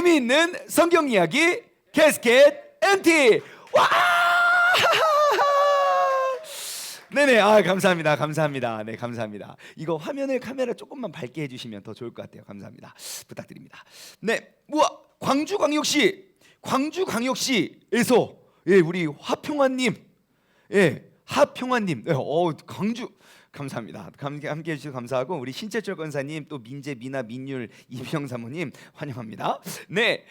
재미있는 성경 이야기 캐스켓 MT. 와! 네네, 감사합니다, 감사합니다. 네, 감사합니다. 이거 화면을 카메라 조금만 밝게 해주시면 더 좋을 것 같아요. 감사합니다. 부탁드립니다. 네, 우와, 광주광역시에서 우리 화평환님, 하평환님, 광주. 감사합니다. 함께 해주셔서 감사하고, 우리 신재철 권사님, 또 민재, 미나, 민율, 이병 사모님 환영합니다. 네,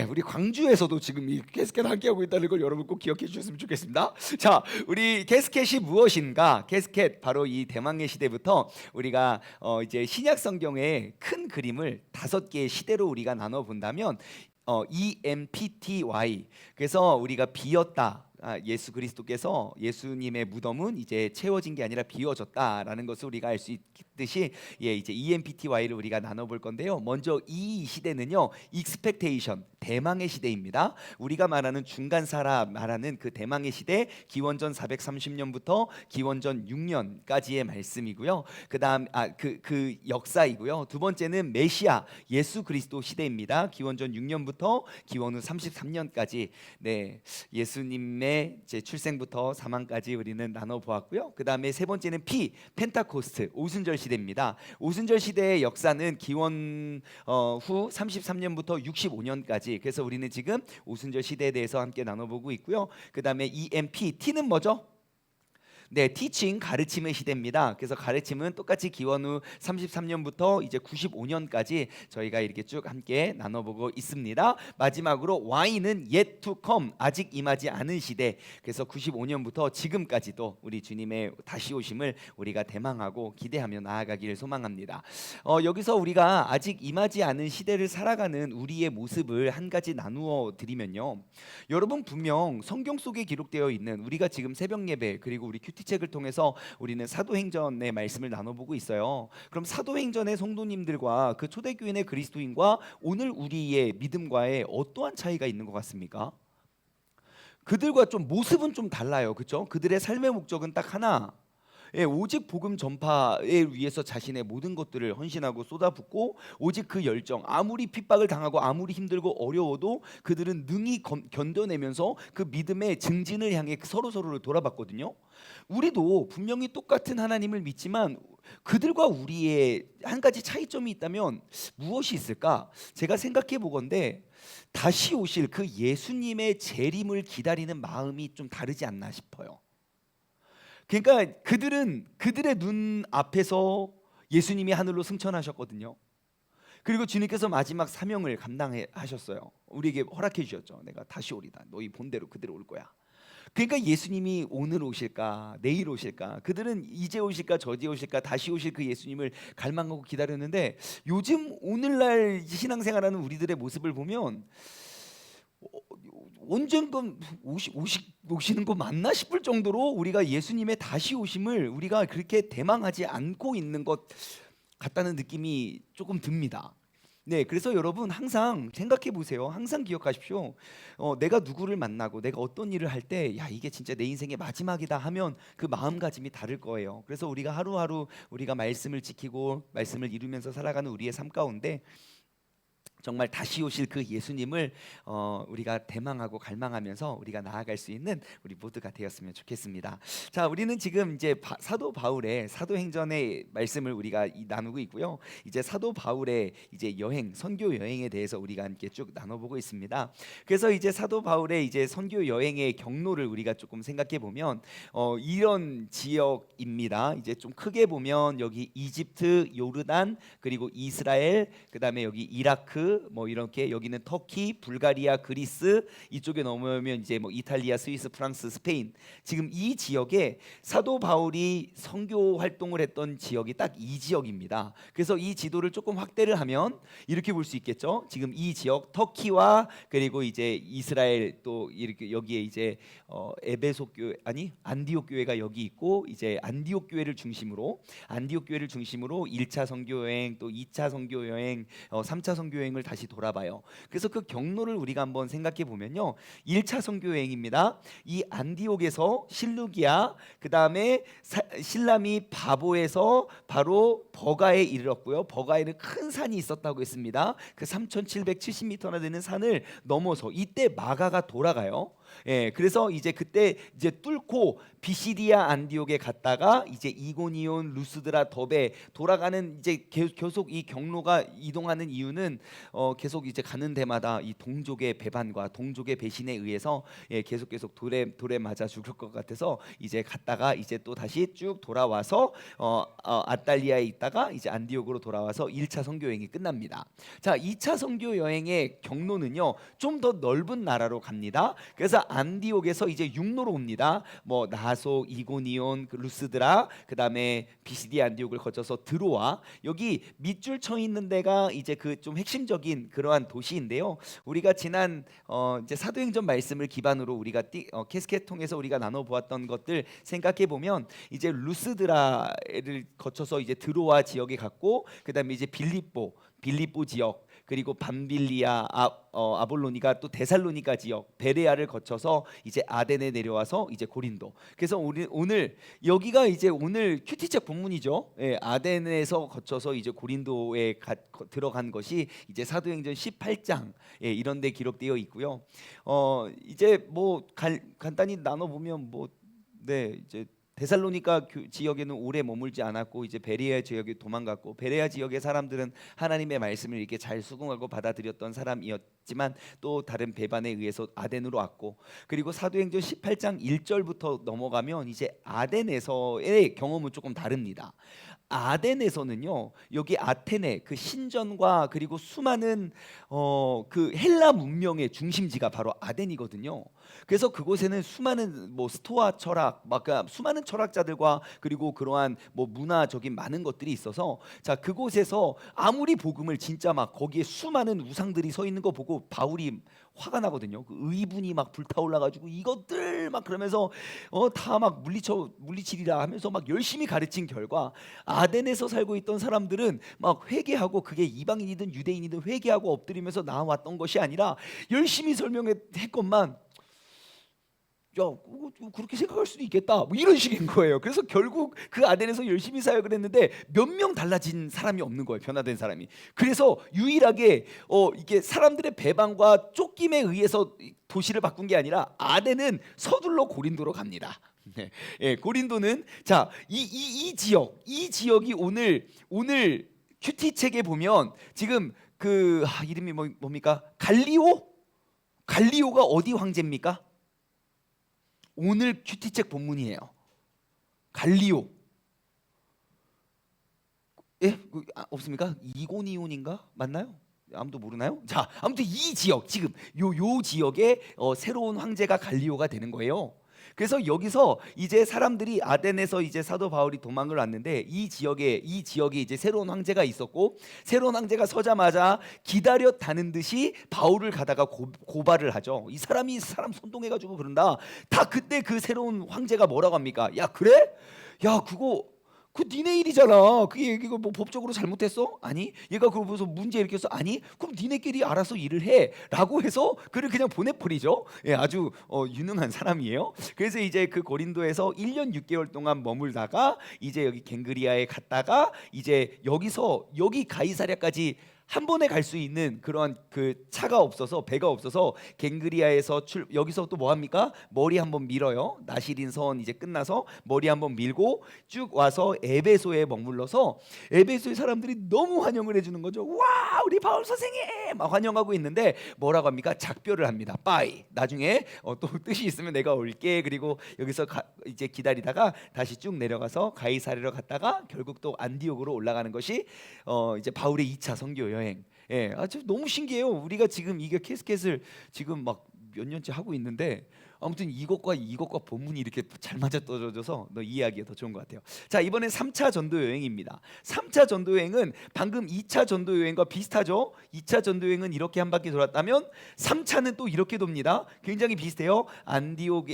우리 광주에서도 지금 이 캐스켓 함께하고 있다는 걸 여러분 꼭 기억해 주셨으면 좋겠습니다. 자, 우리 캐스켓이 무엇인가? 캐스켓, 바로 이 대망의 시대부터 우리가 이제 신약 성경의 큰 그림을 5개의 시대로 우리가 나눠 본다면 EMPTY, 그래서 우리가 비었다. 예수 그리스도께서, 예수님의 무덤은 이제 채워진 게 아니라 비워졌다라는 것을 우리가 알 수 있듯이, 이제 EMPTY를 우리가 나눠볼 건데요. 먼저 이 시대는요, 익스펙테이션, 대망의 시대입니다. 우리가 말하는 중간사라 말하는 그 대망의 시대, 기원전 430년부터 기원전 6년까지의 말씀이고요. 그다음 그 역사이고요. 두 번째는 메시아, 예수 그리스도 시대입니다. 기원전 6년부터 기원 후 33년까지. 네, 예수님의 제 출생부터 사망까지 우리는 나눠 보았고요. 그 다음에 세 번째는 펜타코스트, 오순절 시대입니다. 오순절 시대의 역사는 기원 후 33년부터 65년까지. 그래서 우리는 지금 오순절 시대에 대해서 함께 나눠보고 있고요. 그 다음에 EMP, T는 뭐죠? 네, 티칭, 가르침의 시대입니다. 그래서 가르침은 똑같이 기원 후 33년부터 이제 95년까지 저희가 이렇게 쭉 함께 나눠보고 있습니다. 마지막으로 Y는 yet to come, 아직 임하지 않은 시대. 그래서 95년부터 지금까지도 우리 주님의 다시 오심을 우리가 대망하고 기대하며 나아가기를 소망합니다. 여기서 우리가 아직 임하지 않은 시대를 살아가는 우리의 모습을 한 가지 나누어 드리면요, 여러분 분명 성경 속에 기록되어 있는, 우리가 지금 새벽 예배 그리고 우리 큐티 책을 통해서 우리는 사도행전의 말씀을 나눠보고 있어요. 그럼 사도행전의 성도님들과 그 초대교인의 그리스도인과 오늘 우리의 믿음과의 어떠한 차이가 있는 것 같습니까? 그들과 좀 모습은 좀 달라요, 그렇죠? 그들의 삶의 목적은 딱 하나, 오직 복음 전파에 위해서 자신의 모든 것들을 헌신하고 쏟아붓고, 오직 그 열정, 아무리 핍박을 당하고 아무리 힘들고 어려워도 그들은 능히 견뎌내면서 그 믿음의 증진을 향해 서로서로를 돌아봤거든요. 우리도 분명히 똑같은 하나님을 믿지만 그들과 우리의 한 가지 차이점이 있다면 무엇이 있을까? 제가 생각해 보건대 다시 오실 그 예수님의 재림을 기다리는 마음이 좀 다르지 않나 싶어요. 그러니까 그들은 그들의 눈 앞에서 예수님이 하늘로 승천하셨거든요. 그리고 주님께서 마지막 사명을 감당하셨어요. 우리에게 허락해 주셨죠. 내가 다시 오리다. 너희 본대로 그대로 올 거야. 그러니까 예수님이 오늘 오실까, 내일 오실까, 그들은 이제 오실까, 저제 오실까, 다시 오실 그 예수님을 갈망하고 기다렸는데, 요즘 오늘날 신앙생활하는 우리들의 모습을 보면 언젠가 오시는 거 맞나 싶을 정도로 우리가 예수님의 다시 오심을 우리가 그렇게 대망하지 않고 있는 것 같다는 느낌이 조금 듭니다. 네, 그래서 여러분 항상 생각해 보세요. 항상 기억하십시오. 내가 누구를 만나고 내가 어떤 일을 할 때, 야, 이게 진짜 내 인생의 마지막이다 하면 그 마음가짐이 다를 거예요. 그래서 우리가 하루하루 우리가 말씀을 지키고 말씀을 이루면서 살아가는 우리의 삶 가운데 정말 다시 오실 그 예수님을 우리가 대망하고 갈망하면서 우리가 나아갈 수 있는 우리 모두가 되었으면 좋겠습니다. 자, 우리는 지금 이제 사도 바울의 사도행전의 말씀을 우리가 나누고 있고요. 이제 사도 바울의 이제 선교 여행에 대해서 우리가 함께 쭉 나눠보고 있습니다. 그래서 이제 사도 바울의 이제 선교 여행의 경로를 우리가 조금 생각해 보면 이런 지역입니다. 이제 좀 크게 보면 여기 이집트, 요르단, 그리고 이스라엘, 그다음에 여기 이라크, 뭐 이렇게, 여기는 터키, 불가리아, 그리스, 이쪽에 넘어오면 이제 뭐 이탈리아, 스위스, 프랑스, 스페인. 지금 이 지역에 사도 바울이 선교 활동을 했던 지역이 딱 이 지역입니다. 그래서 이 지도를 조금 확대를 하면 이렇게 볼 수 있겠죠. 지금 이 지역, 터키와 그리고 이제 이스라엘, 또 이렇게 여기에 이제 에베소 교회, 안디옥 교회가 여기 있고, 이제 안디옥 교회를 중심으로 1차 선교 여행, 또 2차 선교 여행, 3차 선교 여행을 여행을 다시 돌아봐요. 그래서 그 경로를 우리가 한번 생각해 보면요, 1차 선교 여행입니다. 이 안디옥에서 실루기아, 그 다음에 실람이 바보에서 바로 버가에 이르렀고요. 버가에는 큰 산이 있었다고 했습니다. 그 3,770m나 되는 산을 넘어서 이때 마가가 돌아가요. 예, 그래서 이제 그때 이제 뚫고 비시디아 안디옥에 갔다가 이제 이고니온, 루스드라, 더베 돌아가는, 이제 계속 이 경로가 이동하는 이유는 계속 이제 가는 데마다 이 동족의 배반과 동족의 배신에 의해서 계속 돌에 맞아 죽을 것 같아서 이제 갔다가 이제 또 다시 쭉 돌아와서 아탈리아에 있다가 이제 안디옥으로 돌아와서 1차 선교 여행이 끝납니다. 자, 2차 선교 여행의 경로는요, 좀 더 넓은 나라로 갑니다. 그래서 안디옥에서 이제 육로로 옵니다. 뭐 나속, 이고니온, 루스드라, 그 다음에 비시디 안디옥을 거쳐서 드로아, 여기 밑줄 쳐 있는 데가 이제 그 좀 핵심적인 그러한 도시인데요. 우리가 지난 이제 사도행전 말씀을 기반으로 우리가 캐스켓 통해서 우리가 나눠 보았던 것들 생각해 보면, 이제 루스드라를 거쳐서 이제 드로아 지역에 갔고, 그 다음에 이제 빌립보 지역, 그리고 밤빌리아, 아볼로니가 또 데살로니가 지역, 베레아를 거쳐서 이제 아덴에 내려와서 이제 고린도. 그래서 우리 오늘 여기가 이제 오늘 큐티책 본문이죠. 예, 아덴에서 거쳐서 이제 고린도에 들어간 것이 이제 사도행전 18장 이런 데 기록되어 있고요. 이제 뭐 간단히 나눠 보면 이제 데살로니가 지역에는 오래 머물지 않았고 이제 베레아 지역에 도망갔고, 베레아 지역의 사람들은 하나님의 말씀을 이렇게 잘 수긍하고 받아들였던 사람이었지만 또 다른 배반에 의해서 아덴으로 왔고, 그리고 사도행전 18장 1절부터 넘어가면 이제 아덴에서의 경험은 조금 다릅니다. 아덴에서는요, 여기 아테네 그 신전과 그리고 수많은 그 헬라 문명의 중심지가 바로 아덴이거든요. 그래서 그곳에는 수많은 스토아 철학, 그러니까 수많은 철학자들과 그리고 그러한 문화적인 많은 것들이 있어서, 자, 그곳에서 아무리 복음을 진짜 거기에 수많은 우상들이 서 있는 거 보고 바울이 화가 나거든요. 그 의분이 불타올라 가지고 이것들 그러면서 다 물리치리라 하면서 열심히 가르친 결과, 아덴에서 살고 있던 사람들은 회개하고, 그게 이방인이든 유대인이든 회개하고 엎드리면서 나왔던 것이 아니라 열심히 설명했건만, 야, 그렇게 생각할 수도 있겠다, 이런 식인 거예요. 그래서 결국 그 아덴에서 열심히 사역을 했는데 몇 명 달라진 사람이 없는 거예요, 변화된 사람이. 그래서 유일하게 이게 사람들의 배반과 쫓김에 의해서 도시를 바꾼 게 아니라 아덴은 서둘러 고린도로 갑니다. 네. 예, 고린도는, 자, 이 지역이 오늘 큐티 책에 보면 지금 그 이름이 뭡니까? 갈리오가 어디 황제입니까? 오늘 큐티책 본문이에요. 갈리오. 예? 없습니까? 이고니온인가? 맞나요? 아무도 모르나요? 자, 아무튼 이 지역, 지금 요 지역에 새로운 황제가 갈리오가 되는 거예요. 그래서 여기서 이제 사람들이 아덴에서 이제 사도 바울이 도망을 왔는데, 이 지역에 이제 새로운 황제가 있었고, 새로운 황제가 서자마자 기다렸다는 듯이 바울을 가다가 고발을 하죠. 이 사람 선동해가지고 그런다. 다 그때 그 새로운 황제가 뭐라고 합니까? 야, 그래? 야, 그 니네 일이잖아. 그게 이거 법적으로 잘못했어? 아니. 얘가 그러고서 문제 일으켰어? 아니. 그럼 니네끼리 알아서 일을 해라고 해서 그를 그냥 보내버리죠. 예, 아주 유능한 사람이에요. 그래서 이제 그 고린도에서 1년 6개월 동안 머물다가 이제 여기 갱그리아에 갔다가 이제 여기 가이사랴까지 한 번에 갈 수 있는 그런 그 차가 없어서, 배가 없어서 갱그리아에서 여기서 또 뭐 합니까? 머리 한번 밀어요. 나시린 선 이제 끝나서 머리 한번 밀고 쭉 와서 에베소에 머물러서, 에베소의 사람들이 너무 환영을 해주는 거죠. 와, 우리 바울 선생님 막 환영하고 있는데 뭐라고 합니까? 작별을 합니다. 빠이. 나중에 또 뜻이 있으면 내가 올게. 그리고 여기서 이제 기다리다가 다시 쭉 내려가서 가이사랴로 갔다가 결국 또 안디옥으로 올라가는 것이 이제 바울의 2차 선교 여행. 예, 아주 너무 신기해요. 우리가 지금 이게 캐스켓을 지금 몇 년째 하고 있는데, 아무튼 이것과 본문이 이렇게 잘 맞아떨어져서 너 이해하기가 더 좋은 것 같아요. 자, 이번엔 3차 전도 여행입니다. 3차 전도 여행은 방금 2차 전도 여행과 비슷하죠. 2차 전도 여행은 이렇게 한 바퀴 돌았다면 3차는 또 이렇게 돕니다. 굉장히 비슷해요. 안디옥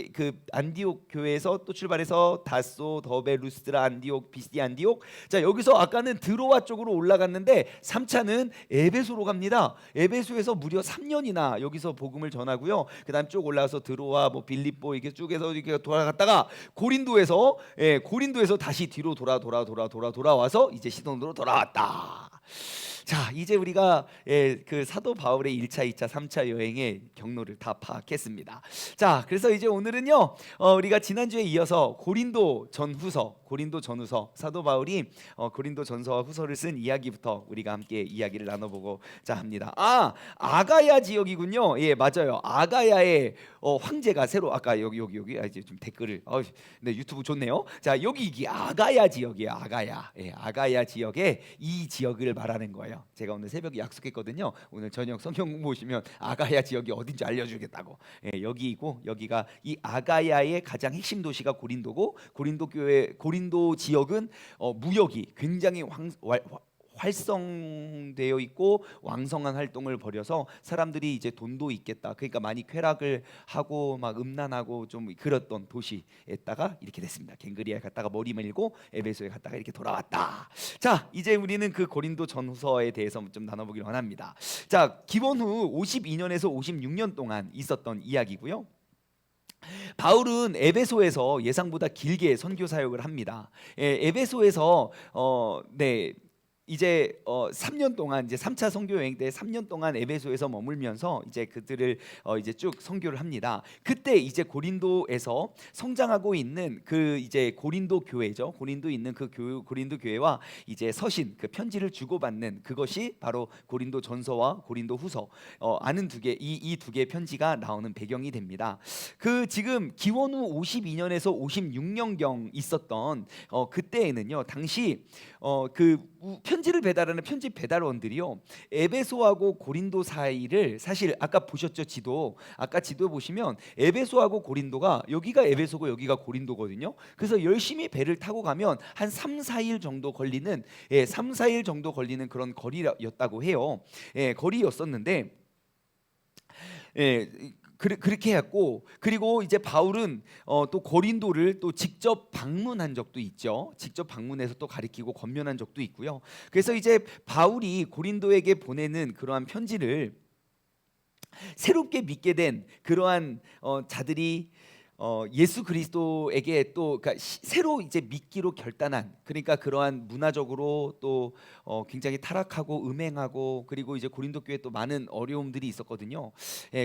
교회에서 또 출발해서 다소, 더베, 루스드라, 안디옥, 비스디 안디옥. 자, 여기서 아까는 드로아 쪽으로 올라갔는데 3차는 에베소로 갑니다. 에베소에서 무려 3년이나 여기서 복음을 전하고요. 그다음 쭉 올라가서 드로아, 뭐 빌립보 이렇게 쭉 해서 이렇게 돌아갔다가 고린도에서 다시 뒤로 돌아와서 이제 시돈으로 돌아왔다. 자, 이제 우리가 그 사도 바울의 1차, 2차, 3차 여행의 경로를 다 파악했습니다. 자, 그래서 이제 오늘은요, 우리가 지난주에 이어서 고린도 전후서 사도 바울이 고린도 전서와 후서를 쓴 이야기부터 우리가 함께 이야기를 나눠보고자 합니다. 아가야 지역이군요. 예, 맞아요. 아가야의 황제가 새로 아까 여기 이제 좀 댓글을 네, 유튜브 좋네요. 자, 여기 이게 아가야 지역이에요. 아가야. 예, 아가야 지역에 이 지역을 말하는 거예요. 제가 오늘 새벽에 약속했거든요. 오늘 저녁 성경 공부 오시면 아가야 지역이 어딘지 알려주겠다고. 예, 여기이고 여기가 이 아가야의 가장 핵심 도시가 고린도고 고린도 지역은 무역이 굉장히 활성되어 있고 왕성한 활동을 벌여서 사람들이 이제 돈도 있겠다. 그러니까 많이 쾌락을 하고 막 음란하고 좀 그랬던 도시에다가 이렇게 됐습니다. 갱그리아에 갔다가 머리 밀고 에베소에 갔다가 이렇게 돌아왔다. 자, 이제 우리는 그 고린도 전후서에 대해서 좀 나눠보기로 원합니다. 자, 기원 후 52년에서 56년 동안 있었던 이야기고요. 바울은 에베소에서 예상보다 길게 선교 사역을 합니다. 에베소에서 이제 3년 동안 이제 3차 선교 여행 때 3년 동안 에베소에서 머물면서 이제 그들을 이제 쭉 선교를 합니다. 그때 이제 고린도에서 성장하고 있는 그 이제 고린도 교회죠. 고린도 있는 그 고린도 교회와 이제 서신 그 편지를 주고받는 그것이 바로 고린도 전서와 고린도 후서 아는 이 두 개의 편지가 나오는 배경이 됩니다. 그 지금 기원 후 52년에서 56년경 있었던 그때에는요. 당시 그 편지를 배달하는 편지 배달원들이요, 에베소하고 고린도 사이를 사실 아까 보셨죠? 아까 지도 보시면 에베소하고 고린도가 여기가 에베소고 여기가 고린도거든요. 그래서 열심히 배를 타고 가면 한 3, 4일 정도 걸리는 3, 4일 정도 걸리는 그런 거리였다고 해요. 거리였었는데 그렇게 했고, 그리고 이제 바울은 또 고린도를 또 직접 방문한 적도 있죠. 직접 방문해서 또 가리키고 권면한 적도 있고요. 그래서 이제 바울이 고린도에게 보내는 그러한 편지를 새롭게 믿게 된 그러한 자들이 예수 그리스도에게 또 그러니까 새로 이제 믿기로 결단한, 그러니까 그러한 문화적으로 또 굉장히 타락하고 음행하고, 그리고 이제 고린도 교회에 또 많은 어려움들이 있었거든요.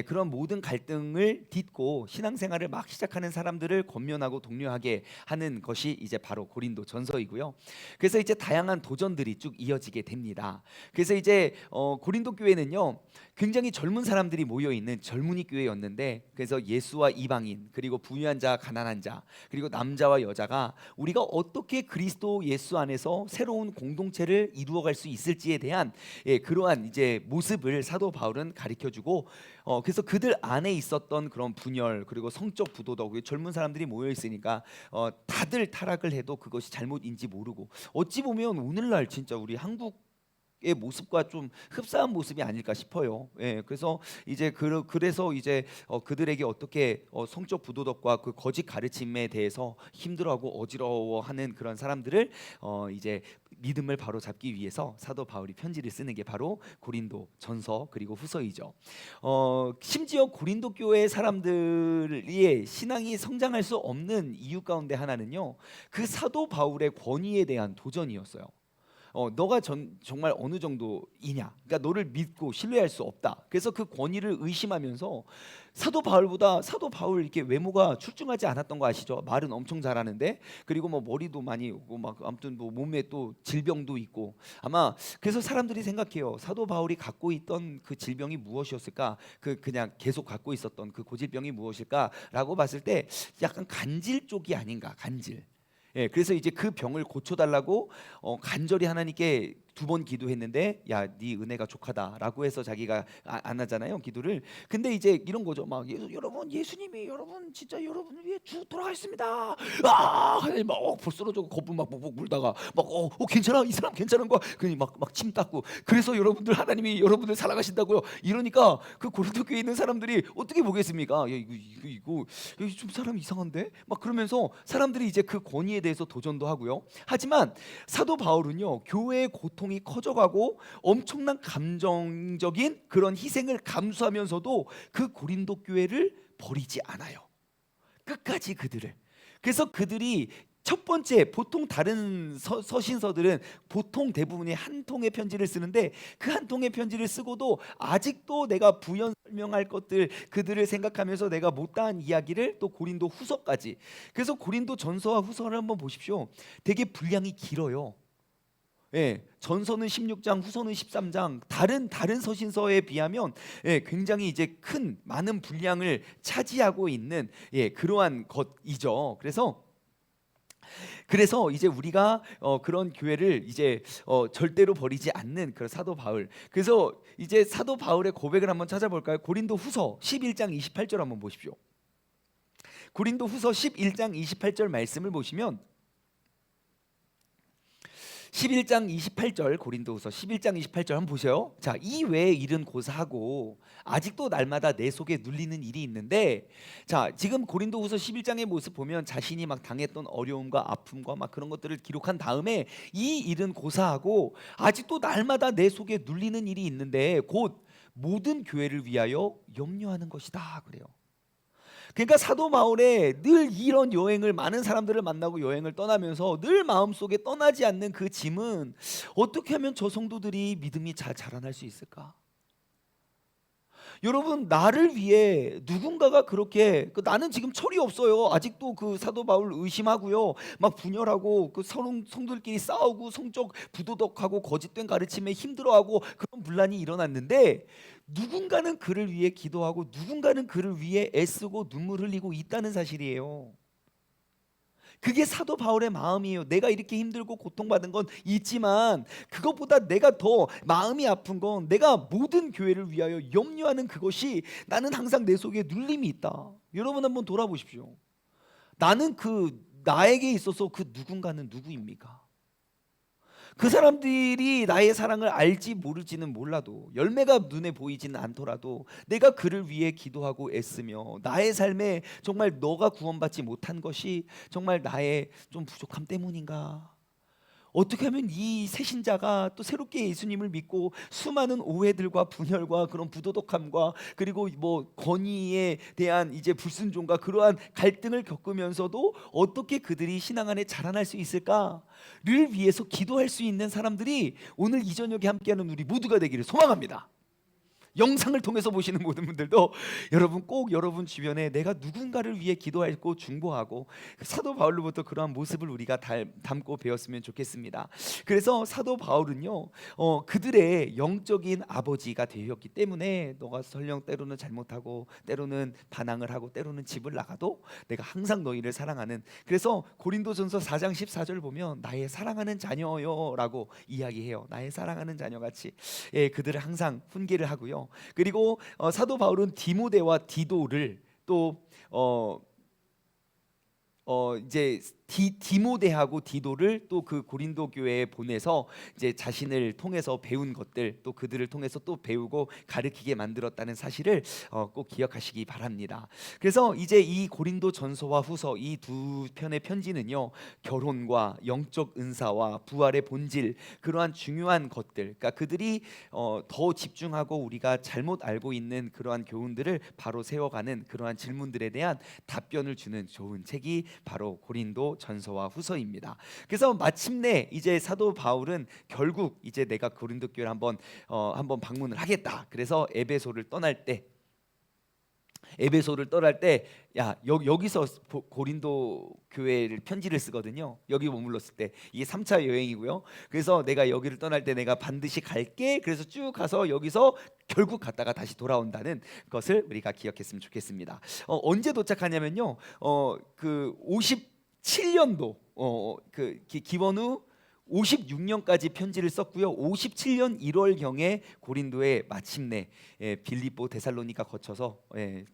그런 모든 갈등을 딛고 신앙생활을 막 시작하는 사람들을 권면하고 독려하게 하는 것이 이제 바로 고린도 전서이고요. 그래서 이제 다양한 도전들이 쭉 이어지게 됩니다. 그래서 이제 고린도 교회는요, 굉장히 젊은 사람들이 모여 있는 젊은이 교회였는데, 그래서 예수와 이방인, 그리고 부유한 자, 가난한 자, 그리고 남자와 여자가 우리가 어떻게 그리스도 예수 안에서 새로운 공동체를 이루어갈 수 있을지에 대한 그러한 이제 모습을 사도 바울은 가르쳐주고, 그래서 그들 안에 있었던 그런 분열, 그리고 성적 부도덕, 젊은 사람들이 모여 있으니까 다들 타락을 해도 그것이 잘못인지 모르고, 어찌 보면 오늘날 진짜 우리 한국 의 모습과 좀 흡사한 모습이 아닐까 싶어요. 그래서 이제 그래서 이제 그들에게 어떻게 성적 부도덕과 그 거짓 가르침에 대해서 힘들어하고 어지러워하는 그런 사람들을 이제 믿음을 바로 잡기 위해서 사도 바울이 편지를 쓰는 게 바로 고린도 전서 그리고 후서이죠. 심지어 고린도 교회 사람들의 신앙이 성장할 수 없는 이유 가운데 하나는요, 그 사도 바울의 권위에 대한 도전이었어요. 너가 정말 어느 정도이냐, 그러니까 너를 믿고 신뢰할 수 없다. 그래서 그 권위를 의심하면서 사도 바울 이렇게 외모가 출중하지 않았던 거 아시죠? 말은 엄청 잘하는데, 그리고 뭐 머리도 많이 오고 막 아무튼 뭐 몸에 또 질병도 있고, 아마 그래서 사람들이 생각해요. 사도 바울이 갖고 있던 그 질병이 무엇이었을까? 그냥 계속 갖고 있었던 그 고질병이 무엇일까라고 봤을 때 약간 간질 쪽이 아닌가, 간질. 그래서 이제 그 병을 고쳐달라고 간절히 하나님께 두 번 기도했는데 야, 네 은혜가 족하다라고 해서 자기가 안 하잖아요, 기도를. 근데 이제 이런 거죠. 막 여러분, 예수님이 여러분 진짜 여러분을 위해 돌아가셨습니다. 아, 막 볼수록 거품 막 복 물다가 막 괜찮아, 이 사람 괜찮은 거야. 그니 막 침 닦고. 그래서 여러분들 하나님이 여러분을 사랑하신다고요. 이러니까 그 고린도 교회에 있는 사람들이 어떻게 보겠습니까? 야, 이거 좀 사람 이상한데? 막 그러면서 사람들이 이제 그 권위에 대해서 도전도 하고요. 하지만 사도 바울은요, 교회의 고통이 커져가고 엄청난 감정적인 그런 희생을 감수하면서도 그 고린도 교회를 버리지 않아요. 끝까지 그들을. 그래서 그들이 첫 번째, 보통 다른 서신서들은 보통 대부분이 한 통의 편지를 쓰는데 그 한 통의 편지를 쓰고도 아직도 내가 부연 설명할 것들, 그들을 생각하면서 내가 못다한 이야기를 또 고린도 후서까지. 그래서 고린도 전서와 후서를 한번 보십시오. 되게 분량이 길어요. 예, 전서는 16장, 후서는 13장. 다른 서신서에 비하면 굉장히 이제 많은 분량을 차지하고 있는 그러한 것이죠. 그래서 이제 우리가 그런 교회를 이제 절대로 버리지 않는 그런 사도 바울. 그래서 이제 사도 바울의 고백을 한번 찾아볼까요? 고린도 후서 11장 28절 한번 보십시오. 고린도 후서 11장 28절 말씀을 보시면 11장 28절, 고린도후서 11장 28절 한번 보세요. 자, 이 외에 일은 고사하고 아직도 날마다 내 속에 눌리는 일이 있는데, 자, 지금 고린도후서 11장의 모습 보면 자신이 막 당했던 어려움과 아픔과 막 그런 것들을 기록한 다음에 이 일은 고사하고 아직도 날마다 내 속에 눌리는 일이 있는데 곧 모든 교회를 위하여 염려하는 것이다 그래요. 그러니까 사도 바울의 늘 이런 여행을, 많은 사람들을 만나고 여행을 떠나면서 늘 마음속에 떠나지 않는 그 짐은 어떻게 하면 저 성도들이 믿음이 잘 자라날 수 있을까? 여러분, 나를 위해 누군가가 그렇게 나는 지금 철이 없어요. 아직도 그 사도 바울 의심하고요. 막 분열하고 그 성도들끼리 싸우고 성적 부도덕하고 거짓된 가르침에 힘들어하고 그런 분란이 일어났는데 누군가는 그를 위해 기도하고 누군가는 그를 위해 애쓰고 눈물 흘리고 있다는 사실이에요. 그게 사도 바울의 마음이에요. 내가 이렇게 힘들고 고통받은 건 있지만 그것보다 내가 더 마음이 아픈 건 내가 모든 교회를 위하여 염려하는 그것이 나는 항상 내 속에 눌림이 있다. 여러분 한번 돌아보십시오. 나는 나에게 있어서 그 누군가는 누구입니까? 그 사람들이 나의 사랑을 알지 모를지는 몰라도, 열매가 눈에 보이지는 않더라도 내가 그를 위해 기도하고 애쓰며 나의 삶에 정말 너가 구원받지 못한 것이 정말 나의 좀 부족함 때문인가? 어떻게 하면 이 새신자가 또 새롭게 예수님을 믿고 수많은 오해들과 분열과 그런 부도덕함과 그리고 뭐 권위에 대한 이제 불순종과 그러한 갈등을 겪으면서도 어떻게 그들이 신앙 안에 자라날 수 있을까를 위해서 기도할 수 있는 사람들이 오늘 이 저녁에 함께하는 우리 모두가 되기를 소망합니다. 영상을 통해서 보시는 모든 분들도 여러분 꼭 여러분 주변에 내가 누군가를 위해 기도하고 중보하고 사도 바울로부터 그러한 모습을 우리가 담고 배웠으면 좋겠습니다. 그래서 사도 바울은요, 그들의 영적인 아버지가 되었기 때문에 너가 설령 때로는 잘못하고 때로는 반항을 하고 때로는 집을 나가도 내가 항상 너희를 사랑하는, 그래서 고린도전서 4장 14절 보면 나의 사랑하는 자녀요 라고 이야기해요. 나의 사랑하는 자녀같이 그들을 항상 훈계를 하고요. 그리고 사도 바울은 디모데와 디도를 또 이제 디모데하고 디도를 또 그 고린도 교회에 보내서 이제 자신을 통해서 배운 것들 또 그들을 통해서 또 배우고 가르치게 만들었다는 사실을 꼭 기억하시기 바랍니다. 그래서 이제 이 고린도 전서와 후서 이 두 편의 편지는요, 결혼과 영적 은사와 부활의 본질, 그러한 중요한 것들, 그러니까 그들이 더 집중하고 우리가 잘못 알고 있는 그러한 교훈들을 바로 세워가는 그러한 질문들에 대한 답변을 주는 좋은 책이 바로 고린도 전서와 후서입니다. 그래서 마침내 이제 사도 바울은 결국 이제 내가 고린도 교회를 한번 방문을 하겠다. 그래서 에베소를 떠날 때 여기서 고린도 교회를 편지를 쓰거든요. 여기 머물렀을 때 이게 3차 여행이고요. 그래서 내가 여기를 떠날 때 내가 반드시 갈게. 그래서 쭉 가서 여기서 결국 갔다가 다시 돌아온다는 것을 우리가 기억했으면 좋겠습니다. 언제 도착하냐면요. 그 57년도 기원 후 56년까지 편지를 썼고요. 57년 1월경에 고린도에 마침내 빌립보 데살로니가 거쳐서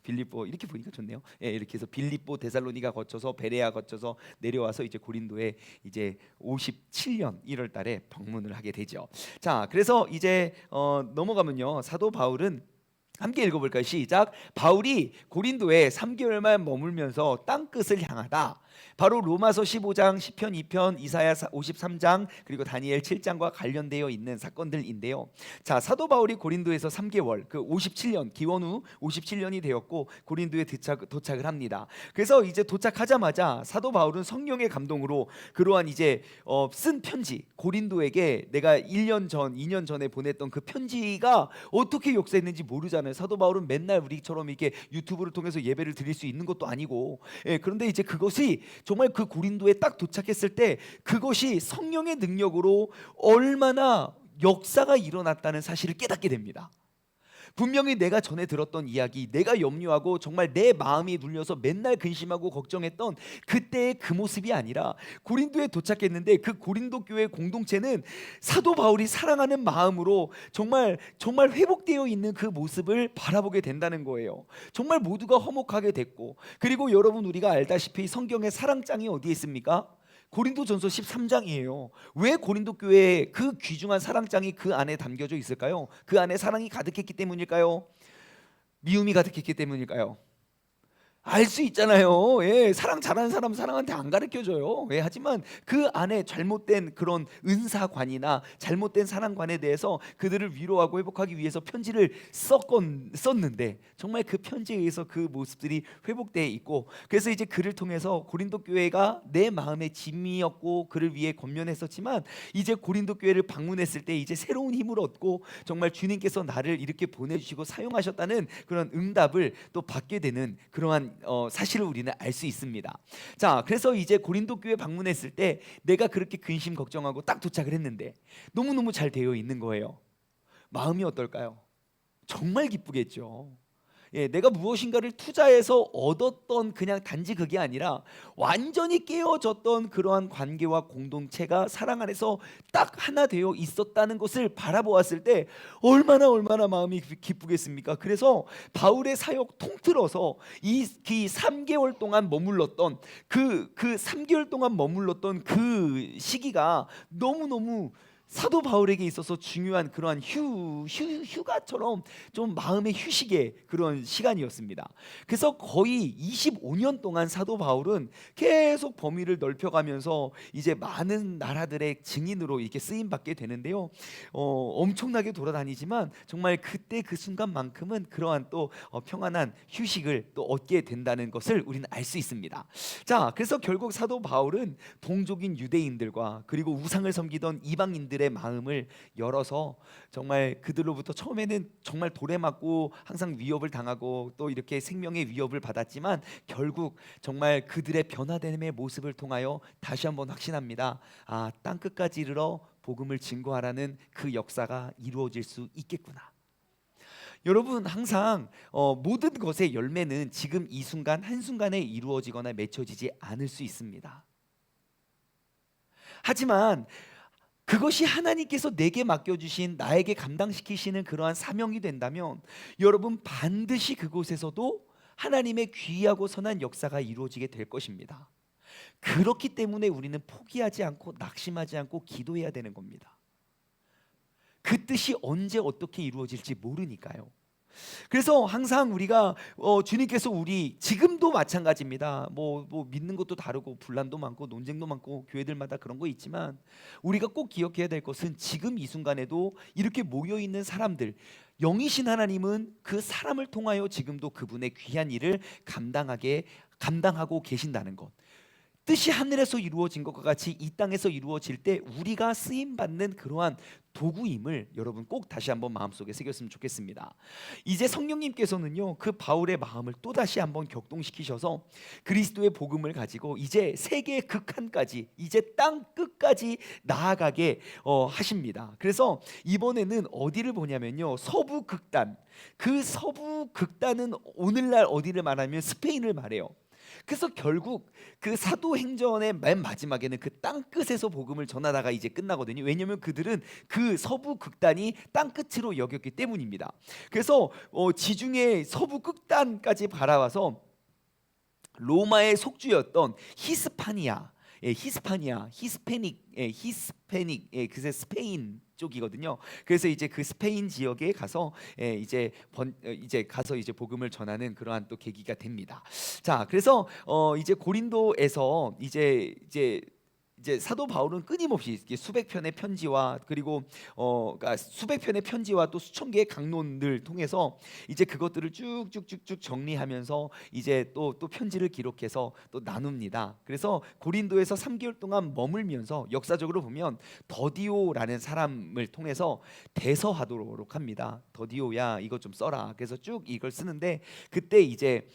빌립보 이렇게 보니까 좋네요. 이렇게 해서 빌립보 데살로니가 거쳐서 베레아 거쳐서 내려와서 이제 고린도에 이제 57년 1월 달에 방문을 하게 되죠. 자, 그래서 이제 넘어가면요. 사도 바울은 함께 읽어볼까요? 시작. 바울이 고린도에 3개월만 머물면서 땅끝을 향하다. 바로 로마서 15장, 시편 2편, 이사야 53장, 그리고 다니엘 7장과 관련되어 있는 사건들인데요. 자, 사도 바울이 고린도에서 3개월, 그 57년, 기원 후 57년이 되었고 고린도에 도착을 합니다. 그래서 이제 도착하자마자 사도 바울은 성령의 감동으로 그러한 이제 쓴 편지, 고린도에게 내가 1년 전, 2년 전에 보냈던 그 편지가 어떻게 역사했는지 모르잖아요. 사도 바울은 맨날 우리처럼 이렇게 유튜브를 통해서 예배를 드릴 수 있는 것도 아니고, 그런데 이제 그것이 정말 그 고린도에 딱 도착했을 때 그것이 성령의 능력으로 얼마나 역사가 일어났다는 사실을 깨닫게 됩니다. 분명히 내가 전에 들었던 이야기, 내가 염려하고 정말 내 마음이 눌려서 맨날 근심하고 걱정했던 그때의 그 모습이 아니라 고린도에 도착했는데 그 고린도 교회 공동체는 사도 바울이 사랑하는 마음으로 정말 회복되어 있는 그 모습을 바라보게 된다는 거예요. 정말 모두가 화목하게 됐고, 그리고 여러분 우리가 알다시피 성경의 사랑장이 어디에 있습니까? 고린도전서 13장이에요. 왜 고린도 교회에 그 귀중한 사랑장이 그 안에 담겨져 있을까요? 그 안에 사랑이 가득했기 때문일까요? 미움이 가득했기 때문일까요? 알 수 있잖아요. 사랑 잘하는 사람 사랑한테 안 가르쳐줘요. 하지만 그 안에 잘못된 그런 은사관이나 잘못된 사랑관에 대해서 그들을 위로하고 회복하기 위해서 편지를 썼는데 정말 그 편지에 의해서 그 모습들이 회복되어 있고, 그래서 이제 그를 통해서 고린도 교회가 내 마음의 짐이었고 그를 위해 권면했었지만 이제 고린도 교회를 방문했을 때 이제 새로운 힘을 얻고 정말 주님께서 나를 이렇게 보내주시고 사용하셨다는 그런 응답을 또 받게 되는 그러한 사실을 우리는 알 수 있습니다. 자, 그래서 이제 고린도 교회 방문했을 때 내가 그렇게 근심 걱정하고 딱 도착을 했는데 너무너무 잘 되어 있는 거예요. 마음이 어떨까요? 정말 기쁘겠죠. 내가 무엇인가를 투자해서 얻었던 그냥 단지 그게 아니라 완전히 깨어졌던 그러한 관계와 공동체가 사랑 안에서 딱 하나 되어 있었다는 것을 바라보았을 때 얼마나 마음이 기쁘겠습니까? 그래서 바울의 사역 통틀어서 이 3개월 동안 머물렀던 그 3개월 동안 머물렀던 그 시기가 너무너무 사도 바울에게 있어서 중요한 그러한 휴가처럼 좀 마음의 휴식의 그런 시간이었습니다. 그래서 거의 25년 동안 사도 바울은 계속 범위를 넓혀가면서 이제 많은 나라들의 증인으로 이렇게 쓰임 받게 되는데요. 엄청나게 돌아다니지만 정말 그때 그 순간만큼은 그러한 또 평안한 휴식을 또 얻게 된다는 것을 우리는 알 수 있습니다. 자, 그래서 결국 사도 바울은 동족인 유대인들과 그리고 우상을 섬기던 이방인들의 마음을 열어서 정말 그들로부터 처음에는 정말 돌에 맞고 항상 위협을 당하고 또 이렇게 생명의 위협을 받았지만 결국 정말 그들의 변화됨의 모습을 통하여 다시 한번 확신합니다. 땅 끝까지 이르러 복음을 증거하라는 그 역사가 이루어질 수 있겠구나. 여러분 항상 모든 것의 열매는 지금 이 순간 한순간에 이루어지거나 맺혀지지 않을 수 있습니다. 하지만 그것이 하나님께서 내게 맡겨주신 나에게 감당시키시는 그러한 사명이 된다면 여러분 반드시 그곳에서도 하나님의 귀하고 선한 역사가 이루어지게 될 것입니다. 그렇기 때문에 우리는 포기하지 않고 낙심하지 않고 기도해야 되는 겁니다. 그 뜻이 언제 어떻게 이루어질지 모르니까요. 그래서 항상 우리가 주님께서 우리 지금도 마찬가지입니다. 뭐 믿는 것도 다르고 분란도 많고 논쟁도 많고 교회들마다 그런 거 있지만 우리가 꼭 기억해야 될 것은 지금 이 순간에도 이렇게 모여 있는 사람들, 영이신 하나님은 그 사람을 통하여 지금도 그분의 귀한 일을 감당하고 계신다는 것. 뜻이 하늘에서 이루어진 것과 같이 이 땅에서 이루어질 때 우리가 쓰임 받는 그러한 도구임을 여러분 꼭 다시 한번 마음속에 새겼으면 좋겠습니다. 이제 성령님께서는요 그 바울의 마음을 또 다시 한번 격동시키셔서 그리스도의 복음을 가지고 이제 세계 극한까지, 이제 땅 끝까지 나아가게 하십니다. 그래서 이번에는 어디를 보냐면요, 서부 극단. 그 서부 극단은 오늘날 어디를 말하면 스페인을 말해요. 그래서 결국 그 사도행전의 맨 마지막에는 그 땅끝에서 복음을 전하다가 이제 끝나거든요. 왜냐하면 그들은 그 서부 극단이 땅끝으로 여겼기 때문입니다. 그래서 지중해 서부 끝단까지 바라와서 로마의 속주였던 히스파니아, 히스패닉, 그새 스페인 쪽이거든요. 그래서 이제 그 스페인 지역에 가서 이제 가서 이제 복음을 전하는 그러한 또 계기가 됩니다. 자, 그래서 이제 고린도에서 이제 사도 바울은 끊임없이 수백 편의 편지와 그리고 그러니까 수백 편의 편지와 또 수천 개의 강론들 통해서 이제 그것들을 쭉쭉쭉쭉 정리하면서 이제 또 편지를 기록해서 또 나눕니다. 그래서 고린도에서 3개월 동안 머물면서 역사적으로 보면 더디오라는 사람을 통해서 대서하도록 합니다. 더디오야 이거 좀 써라. 그래서 쭉 이걸 쓰는데 그때 이제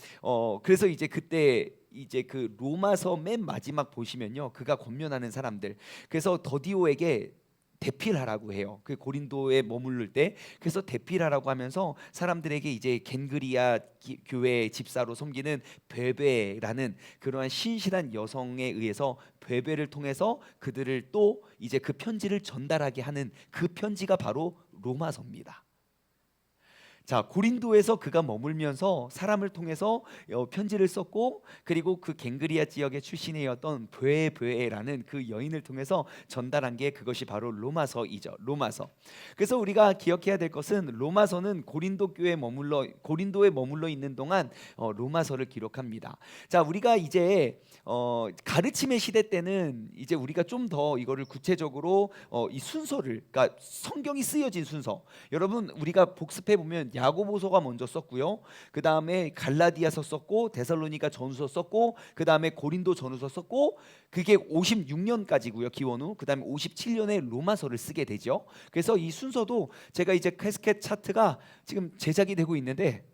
그래서 이제 그때 이제 그 로마서 맨 마지막 보시면요, 그가 권면하는 사람들, 그래서 더디오에게 대필하라고 해요. 그 고린도에 머무를 때. 그래서 대필하라고 하면서 사람들에게 이제 겐그리아 교회 집사로 섬기는 베베라는 그러한 신실한 여성에 의해서 베베를 통해서 그들을 또 이제 그 편지를 전달하게 하는 그 편지가 바로 로마서입니다. 자, 고린도에서 그가 머물면서 사람을 통해서 편지를 썼고, 그리고 그 갱그리아 지역의 출신이었던 브에라는 그 여인을 통해서 전달한 게 그것이 바로 로마서이죠. 로마서. 그래서 우리가 기억해야 될 것은 로마서는 고린도에 머물러 있는 동안 로마서를 기록합니다. 자, 우리가 이제 가르침의 시대 때는 이제 우리가 좀 더 이거를 구체적으로 이 순서를, 그러니까 성경이 쓰여진 순서, 여러분 우리가 복습해 보면 야고보서가 먼저 썼고요. 그 다음에 갈라디아서 썼고, 데살로니가 전후서 썼고, 그 다음에 고린도 전후서 썼고, 그게 56년까지고요. 기원 후. 그 다음에 57년에 로마서를 쓰게 되죠. 그래서 이 순서도 제가 이제 캐스켓 차트가 지금 제작이 되고 있는데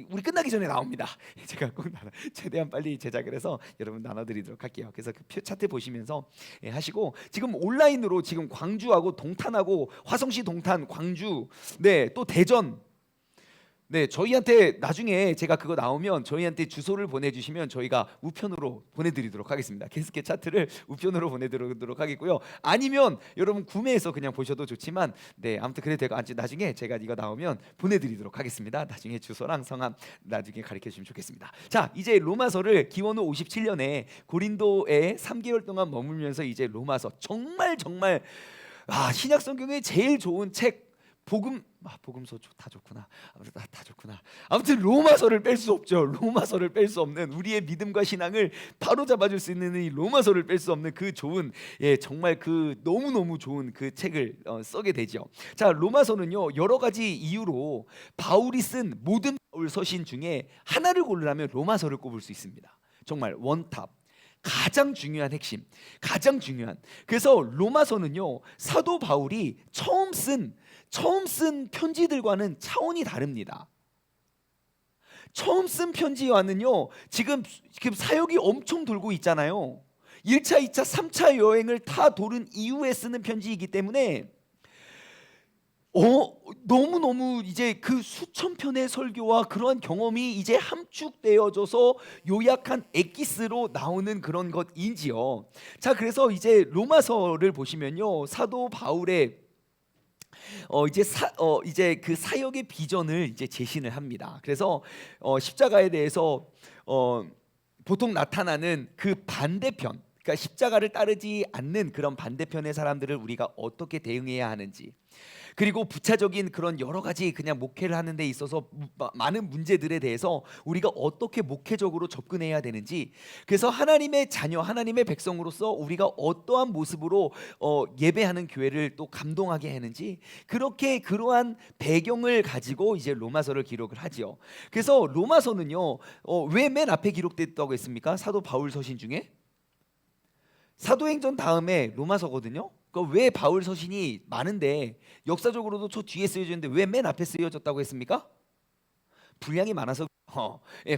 우리 끝나기 전에 나옵니다. 제가 꼭 최대한 빨리 제작을 해서 여러분 나눠드리도록 할게요. 그래서 그 표 차트 보시면서 하시고, 지금 온라인으로 지금 광주하고 동탄하고 화성시 동탄, 광주, 네, 또 대전, 네, 저희한테 나중에 제가 그거 나오면 저희한테 주소를 보내주시면 저희가 우편으로 보내드리도록 하겠습니다. 캐스켓 차트를 우편으로 보내드리도록 하겠고요. 아니면 여러분 구매해서 그냥 보셔도 좋지만, 네, 아무튼 그래도 되고 나중에 제가 이거 나오면 보내드리도록 하겠습니다. 나중에 주소랑 성함 나중에 가르쳐 주시면 좋겠습니다. 자, 이제 로마서를 기원 후 57년에 고린도에 3개월 동안 머물면서 이제 로마서, 정말 신약 성경의 제일 좋은 책, 복음서 다 좋구나. 다 좋구나. 아무튼 로마서를 뺄 수 없죠. 로마서를 뺄 수 없는, 우리의 믿음과 신앙을 바로 잡아줄 수 있는 이 로마서를 뺄 수 없는 그 좋은, 정말 그 너무 좋은 그 책을 쓰게 되죠. 자, 로마서는요, 여러 가지 이유로 바울이 쓴 모든 바울 서신 중에 하나를 고르라면 로마서를 꼽을 수 있습니다. 정말 원탑, 가장 중요한 핵심, 가장 중요한. 그래서 로마서는요, 사도 바울이 처음 쓴 편지들과는 차원이 다릅니다. 처음 쓴 편지와는요, 지금 사역이 엄청 돌고 있잖아요. 1차, 2차, 3차 여행을 다 도른 이후에 쓰는 편지이기 때문에 너무너무 이제 그 수천 편의 설교와 그러한 경험이 이제 함축되어져서 요약한 엑기스로 나오는 그런 것인지요. 자, 그래서 이제 로마서를 보시면요, 사도 바울의 이제 그 사역의 비전을 이제 제시를 합니다. 그래서 십자가에 대해서 보통 나타나는 그 반대편, 그러니까 십자가를 따르지 않는 그런 반대편의 사람들을 우리가 어떻게 대응해야 하는지, 그리고 부차적인 그런 여러 가지 그냥 목회를 하는 데 있어서 많은 문제들에 대해서 우리가 어떻게 목회적으로 접근해야 되는지, 그래서 하나님의 자녀, 하나님의 백성으로서 우리가 어떠한 모습으로 예배하는 교회를 또 감동하게 하는지, 그렇게 그러한 배경을 가지고 이제 로마서를 기록을 하지요. 그래서 로마서는요, 왜 맨 앞에 기록됐다고 했습니까? 사도 바울 서신 중에 사도행전 다음에 로마서거든요. 왜 바울 서신이 많은데 역사적으로도 저 뒤에 쓰여졌는데 왜 맨 앞에 쓰여졌다고 했습니까? 분량이 많아서.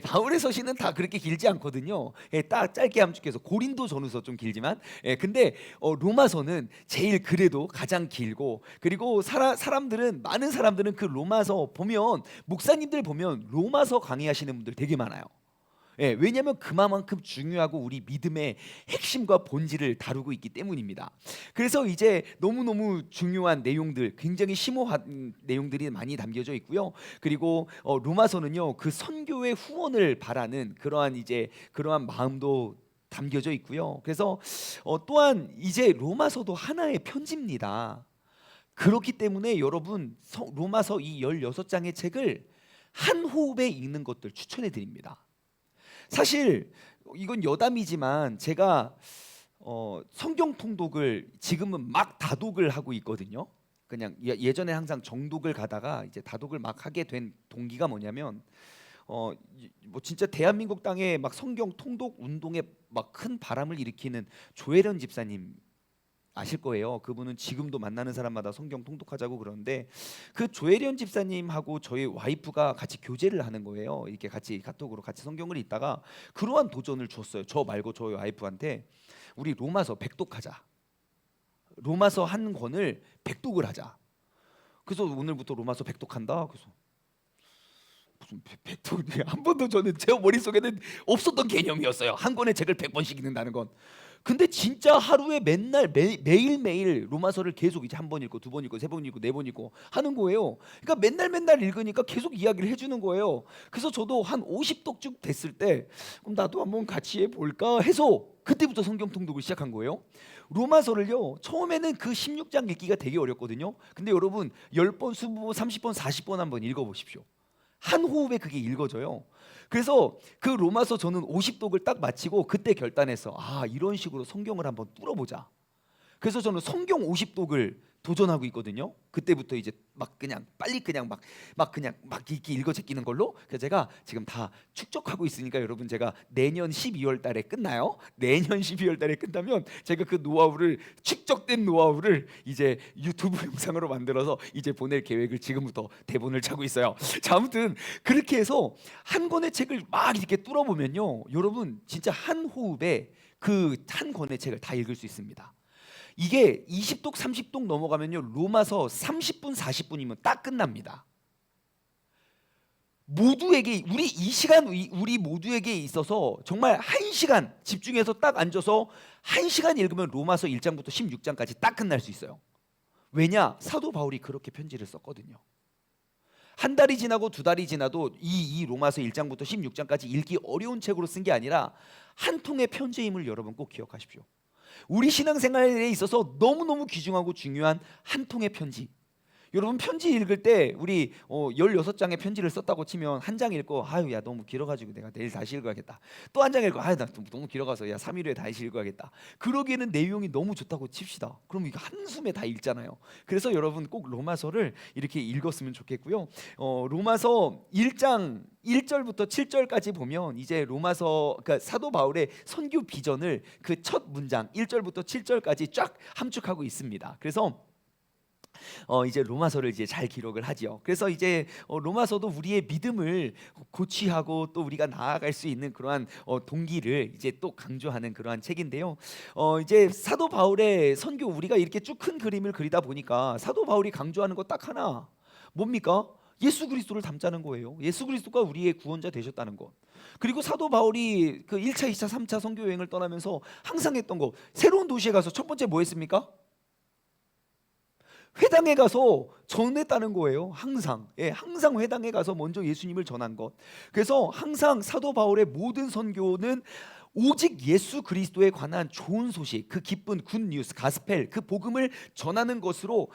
바울의 서신은 다 그렇게 길지 않거든요. 딱 짧게 함축해서, 고린도 전후서 좀 길지만, 근데 로마서는 제일 그래도 가장 길고, 그리고 많은 사람들은 그 로마서 보면, 목사님들 보면 로마서 강의하시는 분들 되게 많아요. 예, 왜냐하면 그만큼 중요하고 우리 믿음의 핵심과 본질을 다루고 있기 때문입니다. 그래서 이제 너무너무 중요한 내용들, 굉장히 심오한 내용들이 많이 담겨져 있고요. 그리고 로마서는요, 그 선교의 후원을 바라는 그러한 마음도 담겨져 있고요. 그래서 또한 이제 로마서도 하나의 편지입니다. 그렇기 때문에 여러분 로마서 이 16장의 책을 한 호흡에 읽는 것들 추천해 드립니다. 사실 이건 여담이지만 제가 성경 통독을 지금은 막 다독을 하고 있거든요. 그냥 예전에 항상 정독을 가다가 이제 다독을 막 하게 된 동기가 뭐냐면 뭐 진짜 대한민국 땅에 막 성경 통독 운동에 막 큰 바람을 일으키는 조혜련 집사님 아실 거예요. 그분은 지금도 만나는 사람마다 성경 통독하자고 그러는데 그 조혜련 집사님하고 저희 와이프가 같이 교제를 하는 거예요. 이렇게 같이 카톡으로 같이 성경을 읽다가 그러한 도전을 줬어요. 저 말고 저희 와이프한테 우리 로마서 백독하자. 로마서 한 권을 백독을 하자. 그래서 오늘부터 로마서 백독한다. 그래서 무슨 백독이 한 번도 저는 제 머릿속에는 없었던 개념이었어요. 한 권의 책을 100번씩 읽는다는 건. 근데 진짜 하루에 맨날 매일매일 로마서를 계속 이제 한 번 읽고 두 번 읽고 세 번 읽고 네 번 읽고 하는 거예요. 그러니까 맨날 읽으니까 계속 이야기를 해주는 거예요. 그래서 저도 한 50독쯤 됐을 때 그럼 나도 한번 같이 해볼까 해서 그때부터 성경 통독을 시작한 거예요. 로마서를요 처음에는 그 16장 읽기가 되게 어렵거든요. 근데 여러분 10번, 20번, 30번, 40번 한번 읽어보십시오. 한 호흡에 그게 읽어져요. 그래서 그 로마서 저는 50독을 딱 마치고 그때 결단해서 이런 식으로 성경을 한번 뚫어보자. 그래서 저는 성경 50독을 도전하고 있거든요. 그때부터 이제 막 그냥 빨리 그냥 막 그냥 막 이렇게 읽어 제끼는 걸로. 그래서 제가 지금 다 축적하고 있으니까 여러분 제가 내년 12월 달에 끝나요. 내년 12월 달에 끝나면 제가 그 노하우를 축적된 노하우를 이제 유튜브 영상으로 만들어서 이제 보낼 계획을 지금부터 대본을 짜고 있어요. 자, 아무튼 그렇게 해서 한 권의 책을 막 이렇게 뚫어보면요, 여러분 진짜 한 호흡에 그 한 권의 책을 다 읽을 수 있습니다. 이게 20독 30독 넘어가면요 로마서 30분 40분이면 딱 끝납니다. 모두에게 우리 이 시간 우리 모두에게 있어서 정말 1시간 집중해서 딱 앉아서 1시간 읽으면 로마서 1장부터 16장까지 딱 끝날 수 있어요. 왜냐? 사도 바울이 그렇게 편지를 썼거든요. 한 달이 지나고 두 달이 지나도 이 로마서 1장부터 16장까지 읽기 어려운 책으로 쓴 게 아니라 한 통의 편지임을 여러분 꼭 기억하십시오. 우리 신앙생활에 있어서 너무너무 귀중하고 중요한 한 통의 편지. 여러분 편지 읽을 때 우리 16장의 편지를 썼다고 치면 한 장 읽고 아유 야 너무 길어가지고 내가 내일 다시 읽어야겠다. 또 한 장 읽고 아유 나 너무 길어가서 야 3일 후에 다시 읽어야겠다. 그러기에는 내용이 너무 좋다고 칩시다. 그럼 이거 한숨에 다 읽잖아요. 그래서 여러분 꼭 로마서를 이렇게 읽었으면 좋겠고요. 로마서 1장 1절부터 7절까지 보면 이제 로마서 그러니까 사도 바울의 선교 비전을 그 첫 문장 1절부터 7절까지 쫙 함축하고 있습니다. 그래서 이제 로마서를 이제 잘 기록을 하지요. 그래서 이제 로마서도 우리의 믿음을 고취하고 또 우리가 나아갈 수 있는 그러한 동기를 이제 또 강조하는 그러한 책인데요. 이제 사도 바울의 선교 우리가 이렇게 쭉 큰 그림을 그리다 보니까 사도 바울이 강조하는 거 딱 하나 뭡니까? 예수 그리스도를 닮자는 거예요. 예수 그리스도가 우리의 구원자 되셨다는 것. 그리고 사도 바울이 그 1차, 2차, 3차 선교 여행을 떠나면서 항상 했던 거 새로운 도시에 가서 첫 번째 뭐 했습니까? 회당에 가서 전했다는 거예요. 항상 항상 회당에 가서 먼저 예수님을 전한 것. 그래서 항상 사도 바울의 모든 선교는 오직 예수 그리스도에 관한 좋은 소식, 그 기쁜 굿뉴스, 가스펠, 그 복음을 전하는 것으로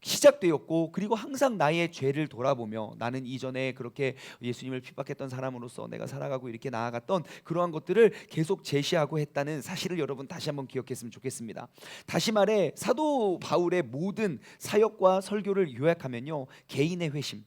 시작되었고, 그리고 항상 나의 죄를 돌아보며 나는 이전에 그렇게 예수님을 핍박했던 사람으로서 내가 살아가고 이렇게 나아갔던 그러한 것들을 계속 제시하고 했다는 사실을 여러분 다시 한번 기억했으면 좋겠습니다. 다시 말해 사도 바울의 모든 사역과 설교를 요약하면요, 개인의 회심,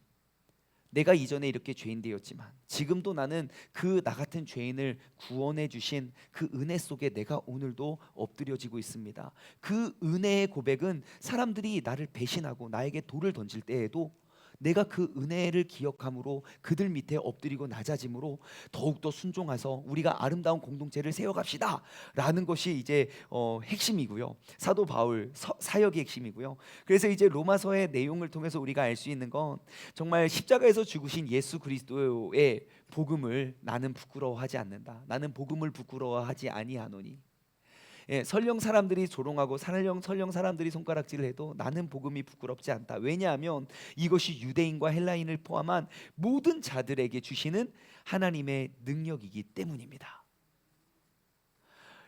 내가 이전에 이렇게 죄인 되었지만 지금도 나는 그 나 같은 죄인을 구원해 주신 그 은혜 속에 내가 오늘도 엎드려지고 있습니다. 그 은혜의 고백은 사람들이 나를 배신하고 나에게 돌을 던질 때에도 내가 그 은혜를 기억함으로 그들 밑에 엎드리고 낮아짐으로 더욱더 순종해서 우리가 아름다운 공동체를 세워갑시다 라는 것이 이제 핵심이고요. 사도 바울 사역의 핵심이고요. 그래서 이제 로마서의 내용을 통해서 우리가 알 수 있는 건 정말 십자가에서 죽으신 예수 그리스도의 복음을 나는 부끄러워하지 않는다. 나는 복음을 부끄러워하지 아니하노니. 예, 설령 사람들이 조롱하고 설령 사람들이 손가락질을 해도 나는 복음이 부끄럽지 않다. 왜냐하면 이것이 유대인과 헬라인을 포함한 모든 자들에게 주시는 하나님의 능력이기 때문입니다.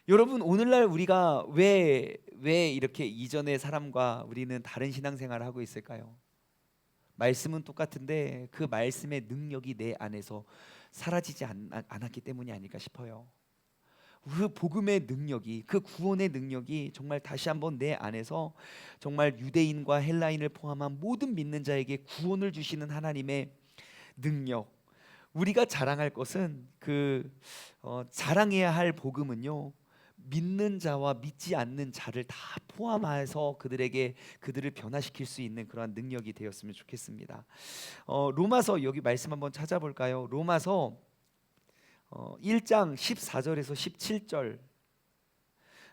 여러분, 오늘날 우리가 왜 이렇게 이전의 사람과 우리는 다른 신앙생활을 하고 있을까요? 말씀은 똑같은데 그 말씀의 능력이 내 안에서 사라지지 않았기 때문이 아닐까 싶어요. 그 복음의 능력이, 그 구원의 능력이 정말 다시 한번 내 안에서 정말 유대인과 헬라인을 포함한 모든 믿는 자에게 구원을 주시는 하나님의 능력. 우리가 자랑할 것은 자랑해야 할 복음은요, 믿는 자와 믿지 않는 자를 다 포함해서 그들을 변화시킬 수 있는 그러한 능력이 되었으면 좋겠습니다. 로마서 여기 말씀 한번 찾아볼까요? 로마서 1장 14절에서 17절,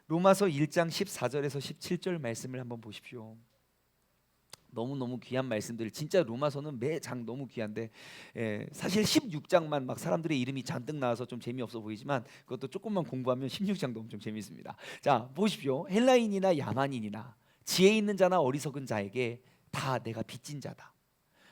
로마서 1장 14절에서 17절 말씀을 한번 보십시오. 너무너무 귀한 말씀들, 진짜 로마서는 매 장 너무 귀한데, 사실 16장만 막 사람들의 이름이 잔뜩 나와서 좀 재미없어 보이지만 그것도 조금만 공부하면 16장도 엄청 재미있습니다. 자, 보십시오. 헬라인이나 야만인이나 지혜 있는 자나 어리석은 자에게 다 내가 빚진 자다.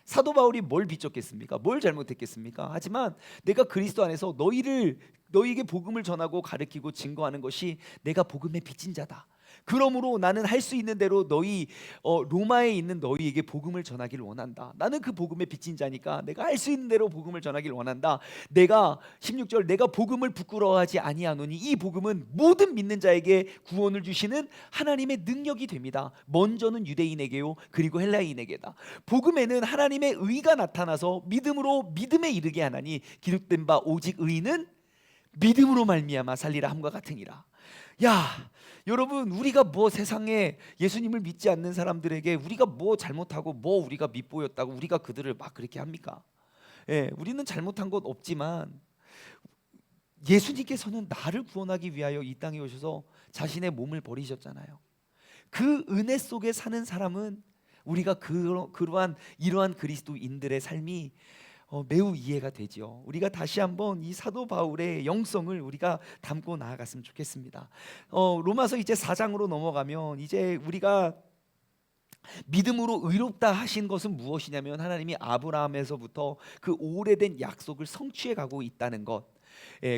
사도 바울이 뭘 빚졌겠습니까? 뭘 잘못했겠습니까? 하지만 내가 그리스도 안에서 너희에게 복음을 전하고 가르치고 증거하는 것이 내가 복음의 빚진 자다. 그러므로 나는 할 수 있는 대로 로마에 있는 너희에게 복음을 전하기를 원한다. 나는 그 복음의 빚진 자니까 내가 할 수 있는 대로 복음을 전하기를 원한다. 내가 16절, 내가 복음을 부끄러워하지 아니하노니 이 복음은 모든 믿는 자에게 구원을 주시는 하나님의 능력이 됩니다. 먼저는 유대인에게요, 그리고 헬라인에게다. 복음에는 하나님의 의가 나타나서 믿음으로 믿음에 이르게 하나니 기록된 바 오직 의는 믿음으로 말미암아 살리라 함과 같으니라. 야, 여러분, 우리가 뭐 세상에 예수님을 믿지 않는 사람들에게 우리가 뭐 잘못하고 뭐 우리가 밉보였다고 우리가 그들을 막 그렇게 합니까? 우리는 잘못한 것 없지만 예수님께서는 나를 구원하기 위하여 이 땅에 오셔서 자신의 몸을 버리셨잖아요. 그 은혜 속에 사는 사람은 우리가 이러한 그리스도인들의 삶이 매우 이해가 되지요. 우리가 다시 한번 이 사도 바울의 영성을 우리가 담고 나아갔으면 좋겠습니다. 로마서 이제 4장으로 넘어가면 이제 우리가 믿음으로 의롭다 하신 것은 무엇이냐면 하나님이 아브라함에서부터 그 오래된 약속을 성취해 가고 있다는 것.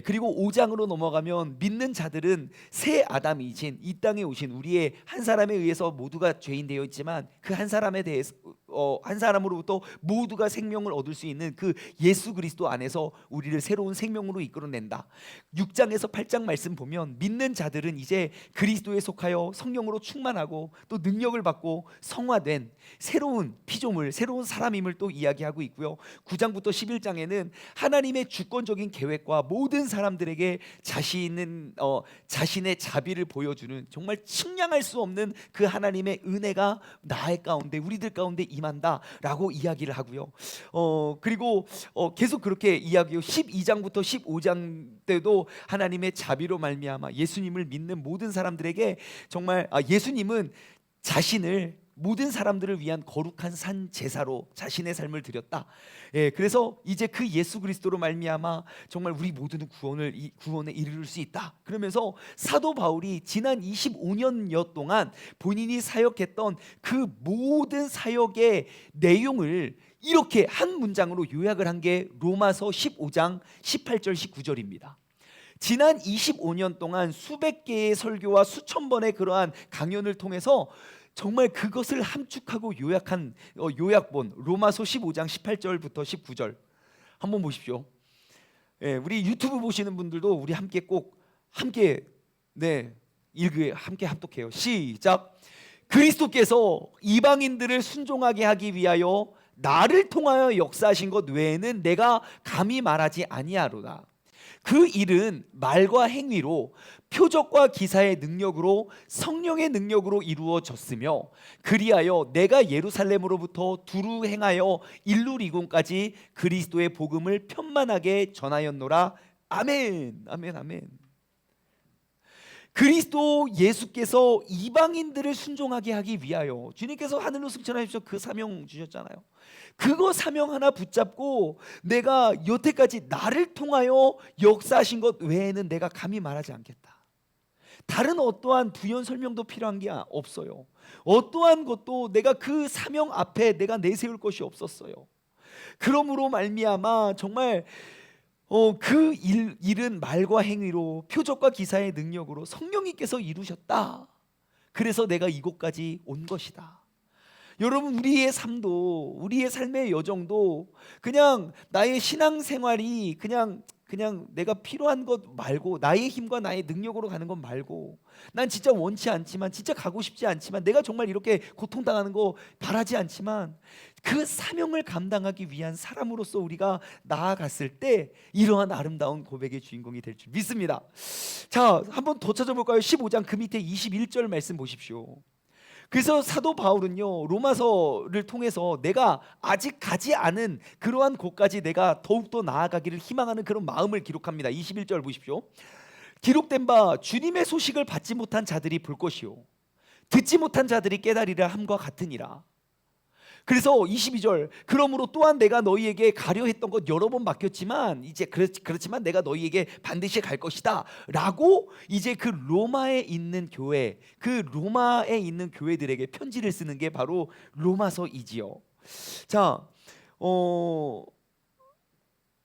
그리고 5장으로 넘어가면 믿는 자들은 새 아담이신 이 땅에 오신 우리의 한 사람에 의해서 모두가 죄인 되어 있지만 그 한 사람에 대해서 한 사람으로부터 모두가 생명을 얻을 수 있는 그 예수 그리스도 안에서 우리를 새로운 생명으로 이끌어낸다. 6장에서 8장 말씀 보면 믿는 자들은 이제 그리스도에 속하여 성령으로 충만하고 또 능력을 받고 성화된 새로운 피조물, 새로운 사람임을 또 이야기하고 있고요. 9장부터 11장에는 하나님의 주권적인 계획과 모든 사람들에게 자신의 자비를 보여주는 정말 측량할 수 없는 그 하나님의 은혜가 나의 가운데 우리들 가운데 임한다라고 이야기를 하고요. 그리고 계속 그렇게 이야기해요. 12장부터 15장 때도 하나님의 자비로 말미암아 예수님을 믿는 모든 사람들에게 정말 예수님은 자신을 모든 사람들을 위한 거룩한 산 제사로 자신의 삶을 드렸다. 그래서 이제 그 예수 그리스도로 말미암아 정말 우리 모두는 구원에 이르를 수 있다. 그러면서 사도 바울이 지난 25년여 동안 본인이 사역했던 그 모든 사역의 내용을 이렇게 한 문장으로 요약을 한 게 로마서 15장 18절 19절입니다. 지난 25년 동안 수백 개의 설교와 수천 번의 그러한 강연을 통해서 정말 그것을 함축하고 요약한 요약본 로마서 15장 18절부터 19절 한번 보십시오. 우리 유튜브 보시는 분들도 우리 함께 함께 합독해요. 시작. 그리스도께서 이방인들을 순종하게 하기 위하여 나를 통하여 역사하신 것 외에는 내가 감히 말하지 아니하로다. 그 일은 말과 행위로 표적과 기사의 능력으로 성령의 능력으로 이루어졌으며 그리하여 내가 예루살렘으로부터 두루 행하여 일루리곤까지 그리스도의 복음을 편만하게 전하였노라. 아멘. 아멘. 아멘. 그리스도 예수께서 이방인들을 순종하게 하기 위하여 주님께서 하늘로 승천하십시오 그 사명 주셨잖아요. 그거 사명 하나 붙잡고 내가 여태까지 나를 통하여 역사하신 것 외에는 내가 감히 말하지 않겠다. 다른 어떠한 부연 설명도 필요한 게 없어요. 어떠한 것도 내가 그 사명 앞에 내가 내세울 것이 없었어요. 그러므로 말미암아 정말 그 일은 말과 행위로 표적과 기사의 능력으로 성령님께서 이루셨다. 그래서 내가 이곳까지 온 것이다. 여러분, 우리의 삶도, 우리의 삶의 여정도 그냥 나의 신앙생활이 그냥 내가 필요한 것 말고, 나의 힘과 나의 능력으로 가는 것 말고, 난 진짜 원치 않지만, 진짜 가고 싶지 않지만, 내가 정말 이렇게 고통당하는 거 바라지 않지만 그 사명을 감당하기 위한 사람으로서 우리가 나아갔을 때 이러한 아름다운 고백의 주인공이 될 줄 믿습니다. 자, 한번 더 찾아볼까요? 15장 그 밑에 21절 말씀 보십시오. 그래서 사도 바울은요, 로마서를 통해서 내가 아직 가지 않은 그러한 곳까지 내가 더욱더 나아가기를 희망하는 그런 마음을 기록합니다. 21절 보십시오. 기록된 바 주님의 소식을 받지 못한 자들이 볼 것이요 듣지 못한 자들이 깨달으리라 함과 같으니라. 그래서 22절, 그러므로 또한 내가 너희에게 가려 했던 것 여러 번 맡겼지만 이제 그렇지만 내가 너희에게 반드시 갈 것이다 라고 이제 그 로마에 있는 교회, 그 로마에 있는 교회들에게 편지를 쓰는 게 바로 로마서이지요. 자,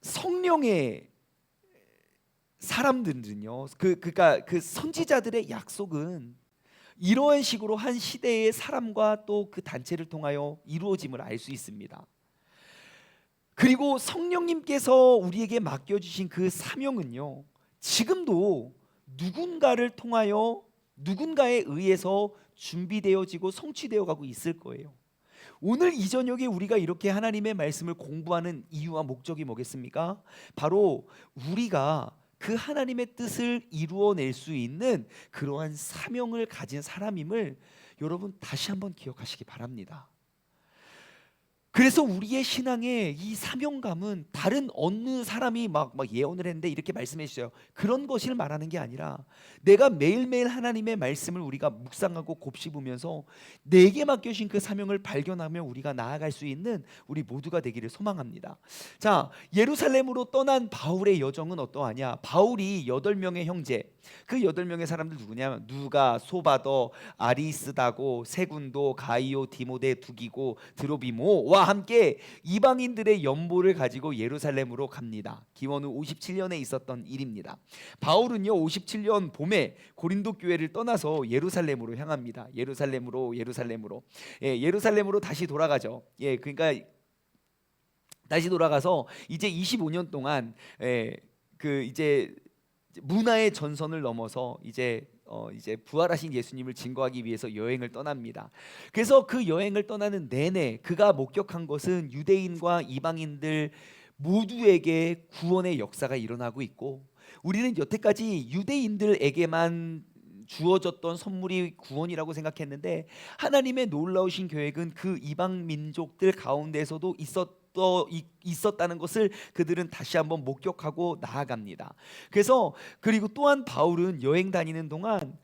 성령의 사람들은요, 그러니까 그 선지자들의 약속은 이러한 식으로 한 시대의 사람과 또 그 단체를 통하여 이루어짐을 알 수 있습니다. 그리고 성령님께서 우리에게 맡겨주신 그 사명은요, 지금도 누군가를 통하여 누군가에 의해서 준비되어지고 성취되어 가고 있을 거예요. 오늘 이 저녁에 우리가 이렇게 하나님의 말씀을 공부하는 이유와 목적이 뭐겠습니까? 바로 우리가 그 하나님의 뜻을 이루어낼 수 있는 그러한 사명을 가진 사람임을 여러분 다시 한번 기억하시기 바랍니다. 그래서 우리의 신앙의 이 사명감은 다른 어느 사람이 막 예언을 했는데 이렇게 말씀해 주세요, 그런 것을 말하는 게 아니라 내가 매일매일 하나님의 말씀을 우리가 묵상하고 곱씹으면서 내게 맡겨진 그 사명을 발견하며 우리가 나아갈 수 있는 우리 모두가 되기를 소망합니다. 자, 예루살렘으로 떠난 바울의 여정은 어떠하냐? 바울이 8명의 형제, 그 8명의 사람들 누구냐면 누가, 소바더, 아리스다고, 세군도, 가이오, 디모데, 두기고, 드로비모와 함께 이방인들의 연보를 가지고 예루살렘으로 갑니다. 기원 후 57년에 있었던 일입니다. 바울은요 57년 봄에 고린도 교회를 떠나서 예루살렘으로 향합니다. 예루살렘으로 예루살렘으로 다시 돌아가죠. 그러니까 다시 돌아가서 이제 25년 동안 그 이제 문화의 전선을 넘어서 이제 부활하신 예수님을 증거하기 위해서 여행을 떠납니다. 그래서 그 여행을 떠나는 내내 그가 목격한 것은 유대인과 이방인들 모두에게 구원의 역사가 일어나고 있고, 우리는 여태까지 유대인들에게만 주어졌던 선물이 구원이라고 생각했는데 하나님의 놀라우신 계획은 그 이방 민족들 가운데서도 있었다는 것을 그들은 다시 한번 목격하고 나아갑니다. 그리고 또한 바울은 여행 다니는 동안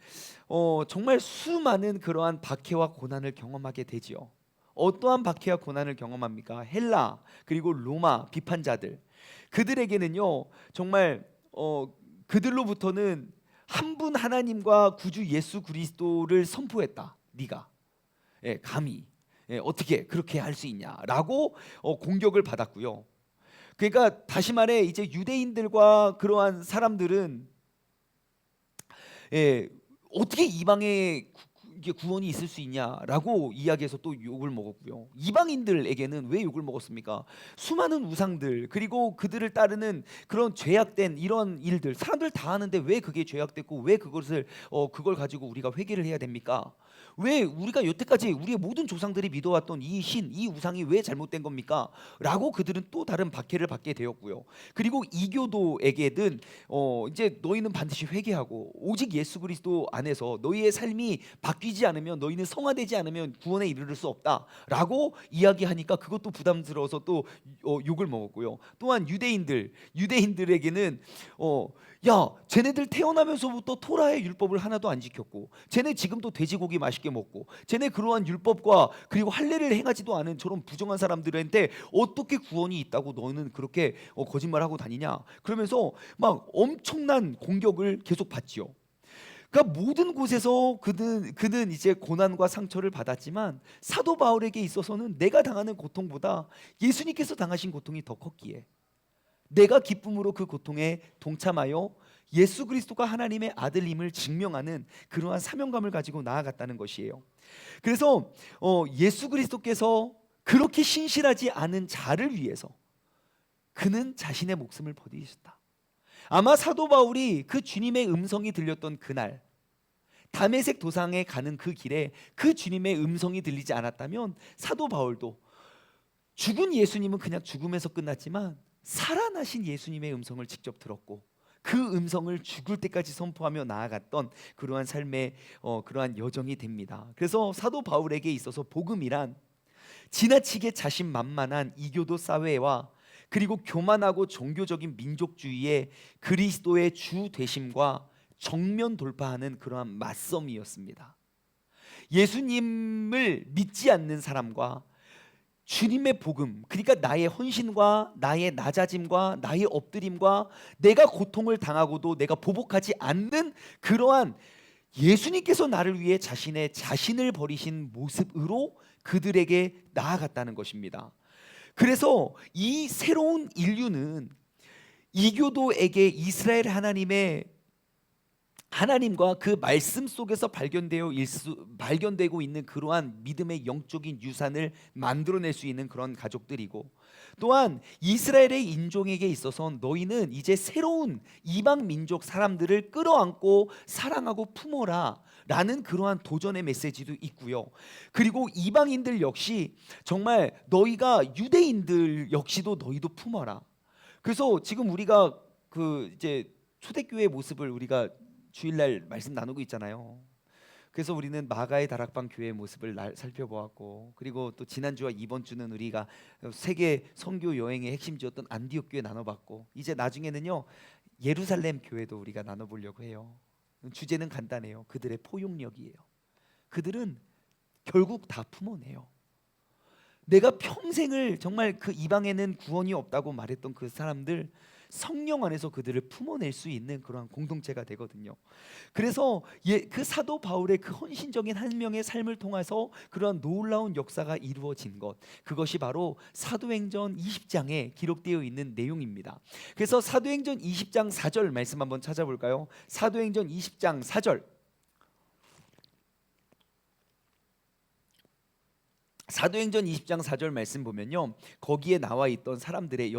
정말 수많은 그러한 박해와 고난을 경험하게 되지요. 어떠한 박해와 고난을 경험합니까? 헬라 그리고 로마 비판자들, 그들에게는요 정말 그들로부터는 한 분 하나님과 구주 예수 그리스도를 선포했다. 네가 감히 어떻게 그렇게 할 수 있냐라고 공격을 받았고요. 그러니까 다시 말해 이제 유대인들과 그러한 사람들은 어떻게 이방의 이게 구원이 있을 수 있냐라고 이야기해서 또 욕을 먹었고요. 이방인들에게는 왜 욕을 먹었습니까? 수많은 우상들, 그리고 그들을 따르는 그런 죄악된 이런 일들, 사람들 다 하는데 왜 그게 죄악됐고 왜 그걸 가지고 우리가 회개를 해야 됩니까? 왜 우리가 여태까지 우리의 모든 조상들이 믿어왔던 이 신, 이 우상이 왜 잘못된 겁니까? 라고 그들은 또 다른 박해를 받게 되었고요. 그리고 이교도에게는 이제 너희는 반드시 회개하고 오직 예수 그리스도 안에서 너희의 삶이 바뀌지 않으면, 너희는 성화되지 않으면 구원에 이르를 수 없다라고 이야기하니까 그것도 부담스러워서 또 욕을 먹었고요. 또한 유대인들에게는 야, 쟤네들 태어나면서부터 토라의 율법을 하나도 안 지켰고, 쟤네 지금도 돼지고기 맛있게 먹고, 쟤네 그러한 율법과 그리고 할례를 행하지도 않은 저런 부정한 사람들한테 어떻게 구원이 있다고 너는 그렇게 거짓말하고 다니냐? 그러면서 막 엄청난 공격을 계속 받지요. 그러니까 모든 곳에서 그는 이제 고난과 상처를 받았지만 사도 바울에게 있어서는 내가 당하는 고통보다 예수님께서 당하신 고통이 더 컸기에 내가 기쁨으로 그 고통에 동참하여 예수 그리스도가 하나님의 아들임을 증명하는 그러한 사명감을 가지고 나아갔다는 것이에요. 그래서 예수 그리스도께서 그렇게 신실하지 않은 자를 위해서 그는 자신의 목숨을 버리셨다. 아마 사도 바울이 그 주님의 음성이 들렸던 그날, 다메섹 도상에 가는 그 길에 그 주님의 음성이 들리지 않았다면 사도 바울도 죽은 예수님은 그냥 죽음에서 끝났지만 살아나신 예수님의 음성을 직접 들었고 그 음성을 죽을 때까지 선포하며 나아갔던 그러한 삶의 그러한 여정이 됩니다. 그래서 사도 바울에게 있어서 복음이란 지나치게 자신만만한 이교도 사회와 그리고 교만하고 종교적인 민족주의의 그리스도의 주 되심과 정면 돌파하는 그러한 맞섬이었습니다. 예수님을 믿지 않는 사람과 주님의 복음, 그러니까 나의 헌신과 나의 낮아짐과 나의 엎드림과 내가 고통을 당하고도 내가 보복하지 않는 그러한 예수님께서 나를 위해 자신을 버리신 모습으로 그들에게 나아갔다는 것입니다. 그래서 이 새로운 인류는 이교도에게 이스라엘 하나님과 그 말씀 속에서 발견되고 있는 그러한 믿음의 영적인 유산을 만들어낼 수 있는 그런 가족들이고, 또한 이스라엘의 인종에게 있어서 너희는 이제 새로운 이방 민족 사람들을 끌어안고 사랑하고 품어라 라는 그러한 도전의 메시지도 있고요. 그리고 이방인들 역시 정말 너희가 유대인들 역시도 너희도 품어라. 그래서 지금 우리가 그 이제 초대교회의 모습을 우리가 주일날 말씀 나누고 있잖아요. 그래서 우리는 마가의 다락방 교회의 모습을 살펴보았고, 그리고 또 지난주와 이번 주는 우리가 세계 선교 여행의 핵심지였던 안디옥 교회 나눠봤고, 이제 나중에는요 예루살렘 교회도 우리가 나눠보려고 해요. 주제는 간단해요. 그들의 포용력이에요. 그들은 결국 다 품어내요. 내가 평생을 정말 그 이방에는 구원이 없다고 말했던 그 사람들, 성령 안에서 그들을 품어낼 수 있는 그러한 공동체가 되거든요. 그래서 그 사도 바울의 그 헌신적인 한 명의 삶을 통해서 그러한 놀라운 역사가 이루어진 것, 그것이 바로 사도행전 20장에 기록되어 있는 내용입니다. 그래서 사도행전 20장 4절 말씀 한번 찾아볼까요? 사도행전 20장 4절. 사도행전 20장 4절 말씀 보면요, 여기에 나와 있던 사람들의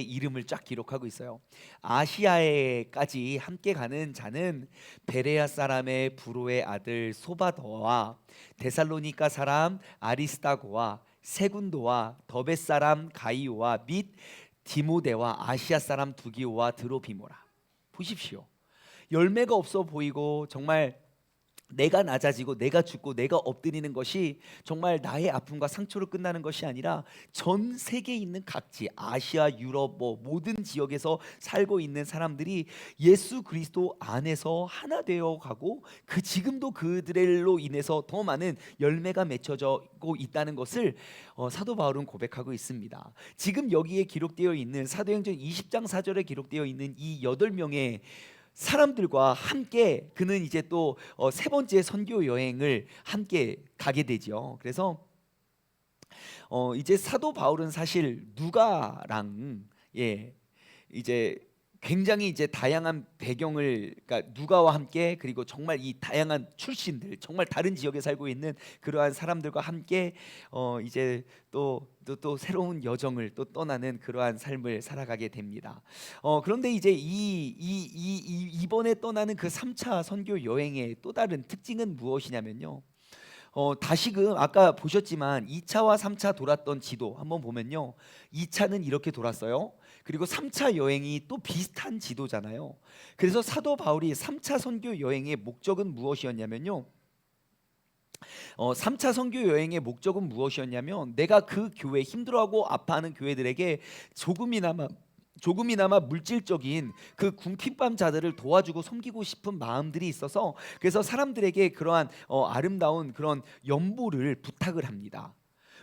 이름을 쫙 기록하고 있어요. 아시아에까지 함께 가는 자는 베레아 사람의 브로의 아들 소바더와 데살로니가 사람 아리스다고와 세군도와 더베 사람 가이오와 및 디모데와 아시아 사람 두기오와 드로비모라. 보십시오. 열매가 없어 보이고 정말 내가 낮아지고 내가 죽고 내가 엎드리는 것이 정말 나의 아픔과 상처로 끝나는 것이 아니라 전 세계에 있는 각지, 아시아, 유럽 모든 지역에서 살고 있는 사람들이 예수 그리스도 안에서 하나 되어 가고 그 지금도 그들로 인해서 더 많은 열매가 맺혀지고 있다는 것을 사도 바울은 고백하고 있습니다. 지금 여기에 기록되어 있는 사도행전 20장 4절에 기록되어 있는 이 8명의 사람들과 함께 그는 이제 또 세 번째 선교 여행을 함께 가게 되죠. 그래서 이제 사도 바울은 사실 누가랑 이제 굉장히 이제 다양한 배경을, 그러니까 누가와 함께, 그리고 정말 이 다양한 출신들, 정말 다른 지역에 살고 있는 그러한 사람들과 함께 이제 또 새로운 여정을 또 떠나는 그러한 삶을 살아가게 됩니다. 그런데 이제 이번에 떠나는 그 3차 선교 여행의 또 다른 특징은 무엇이냐면요. 다시금 아까 보셨지만 2차와 3차 돌았던 지도 한번 보면요. 2차는 이렇게 돌았어요. 그리고 3차 여행이 또 비슷한 지도잖아요. 그래서 사도 바울이 3차 선교 여행의 목적은 무엇이었냐면요. 3차 선교 여행의 목적은 무엇이었냐면 내가 그 교회, 힘들어하고 아파하는 교회들에게 조금이나마 물질적인 그 궁핍한 자들을 도와주고 섬기고 싶은 마음들이 있어서, 그래서 사람들에게 그러한 아름다운 그런 연보를 부탁을 합니다.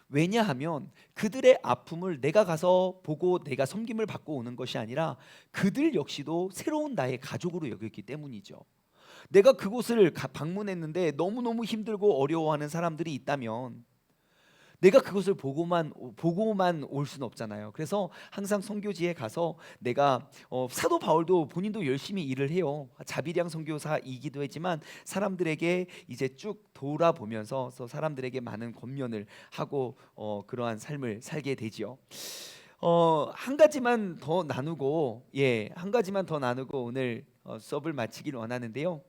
왜냐하면 그들의 아픔을 내가 가서 보고 내가 섬김을 받고 오는 것이 아니라 그들 역시도 새로운 나의 가족으로 여겼기 때문이죠. 내가 그곳을 방문했는데 너무너무 힘들고 어려워하는 사람들이 있다면 내가 그것을 보고만 올 수는 없잖아요. 그래서 항상 선교지에 가서 내가 사도 바울도 본인도 열심히 일을 해요. 자비량 선교사이기도 했지만 사람들에게 이제 쭉 돌아보면서 사람들에게 많은 권면을 하고 그러한 삶을 살게 되지요. 한 가지만 더 나누고, 한 가지만 더 나누고 오늘 수업을 마치길 원하는데요.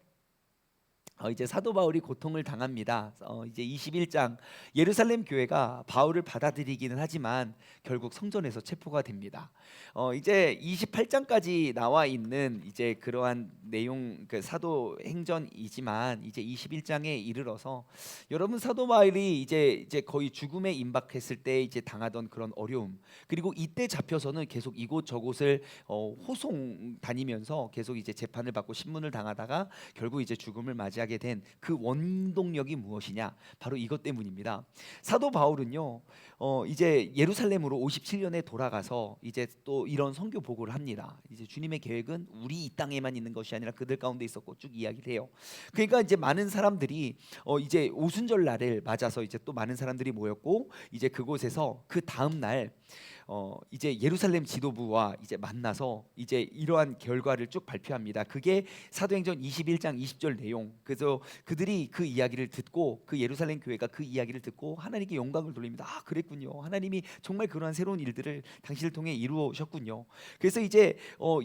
이제 사도 바울이 고통을 당합니다. 이제 21장, 예루살렘 교회가 바울을 받아들이기는 하지만 결국 성전에서 체포가 됩니다. 이제 28장까지 나와 있는 이제 그러한 내용, 그 사도 행전이지만 이제 21장에 이르러서 여러분, 사도 바울이 이제 거의 죽음에 임박했을 때 이제 당하던 그런 어려움, 그리고 이때 잡혀서는 계속 이곳저곳을 호송 다니면서 계속 이제 재판을 받고 신문을 당하다가 결국 이제 죽음을 맞이하게 된 그 원동력이 무엇이냐? 바로 이것 때문입니다. 사도 바울은요, 이제 예루살렘으로 57년에 돌아가서 이제 또 이런 선교 보고를 합니다. 이제 주님의 계획은 우리 이 땅에만 있는 것이 아니라 그들 가운데 있었고 쭉 이야기를 해요. 그러니까 이제 많은 사람들이 이제 오순절 날을 맞아서 이제 또 많은 사람들이 모였고, 이제 그곳에서 그 다음 날 이제 예루살렘 지도부와 이제 만나서 이제 이러한 결과를 쭉 발표합니다. 그게 사도행전 21장 20절 내용. 그래서 그들이 그 이야기를 듣고, 그 예루살렘 교회가 그 이야기를 듣고 하나님께 영광을 돌립니다. 아, 그랬군요. 하나님이 정말 그러한 새로운 일들을 당신을 통해 이루셨군요. 그래서 이제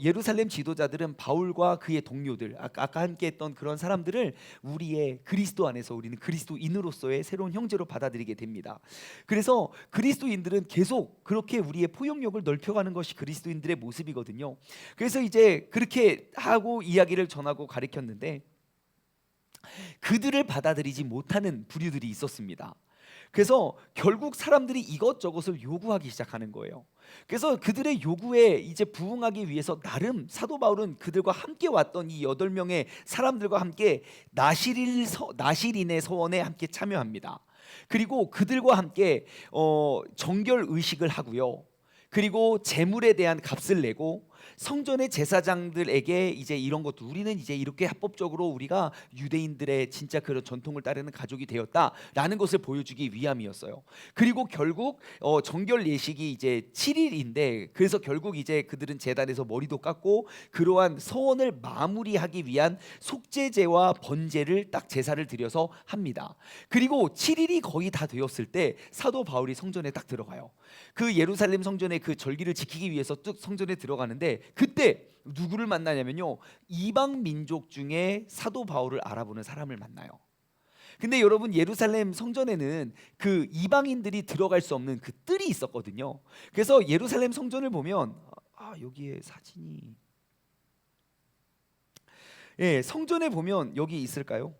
예루살렘 지도자들은 바울과 그의 동료들, 아까 함께했던 그런 사람들을 우리의 그리스도 안에서 우리는 그리스도인으로서의 새로운 형제로 받아들이게 됩니다. 그래서 그리스도인들은 계속 그렇게 우리의 포용력을 넓혀가는 것이 그리스도인들의 모습이거든요. 그래서 이제 그렇게 하고 이야기를 전하고 가르쳤는데 그들을 받아들이지 못하는 부류들이 있었습니다. 그래서 결국 사람들이 이것저것을 요구하기 시작하는 거예요. 그래서 그들의 요구에 이제 부응하기 위해서 나름 사도 바울은 그들과 함께 왔던 이 8명의 사람들과 함께 나실인의 서원에 함께 참여합니다. 그리고 그들과 함께 정결 의식을 하고요. 그리고 재물에 대한 값을 내고 성전의 제사장들에게 이제 이런 것도, 우리는 이제 이렇게 합법적으로 우리가 유대인들의 진짜 그런 전통을 따르는 가족이 되었다라는 것을 보여주기 위함이었어요. 그리고 결국 정결 예식이 이제 7일인데, 그래서 결국 이제 그들은 제단에서 머리도 깎고 그러한 서원을 마무리하기 위한 속죄제와 번제를 딱 제사를 드려서 합니다. 그리고 7일이 거의 다 되었을 때 사도 바울이 성전에 딱 들어가요. 그 예루살렘 성전의 그 절기를 지키기 위해서 쭉 성전에 들어가는데, 그때 누구를 만나냐면요, 이방 민족 중에 사도 바울을 알아보는 사람을 만나요. 근데 여러분, 예루살렘 성전에는 그 이방인들이 들어갈 수 없는 그 뜰이 있었거든요. 그래서 예루살렘 성전을 보면 여기에 사진이, 성전에 보면 여기 있을까요?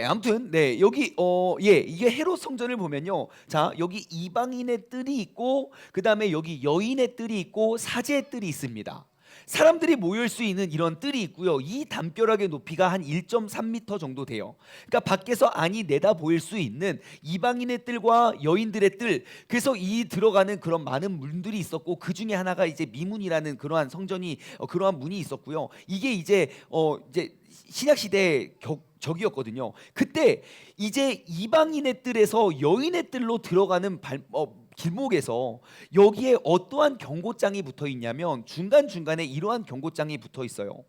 아무튼 여기 이게 헤롯 성전을 보면요, 자, 여기 이방인의 뜰이 있고 그 다음에 여기 여인의 뜰이 있고 사제의 뜰이 있습니다. 사람들이 모일 수 있는 이런 뜰이 있고요. 이 담벼락의 높이가 한 1.3m 정도 돼요. 그러니까 밖에서 안이 내다 보일 수 있는 이방인의 뜰과 여인들의 뜰. 그래서 이 들어가는 그런 많은 문들이 있었고, 그 중에 하나가 이제 미문이라는 그러한 성전이 그러한 문이 있었고요. 이게 이제 신약 시대의 적이었거든요. 그때 이제 이방인의 뜰에서 여인의 뜰로 들어가는 길목에서 여기에 어떠한 경고장이 붙어 있냐면, 중간중간에 이러한 경고장이 붙어 있어요.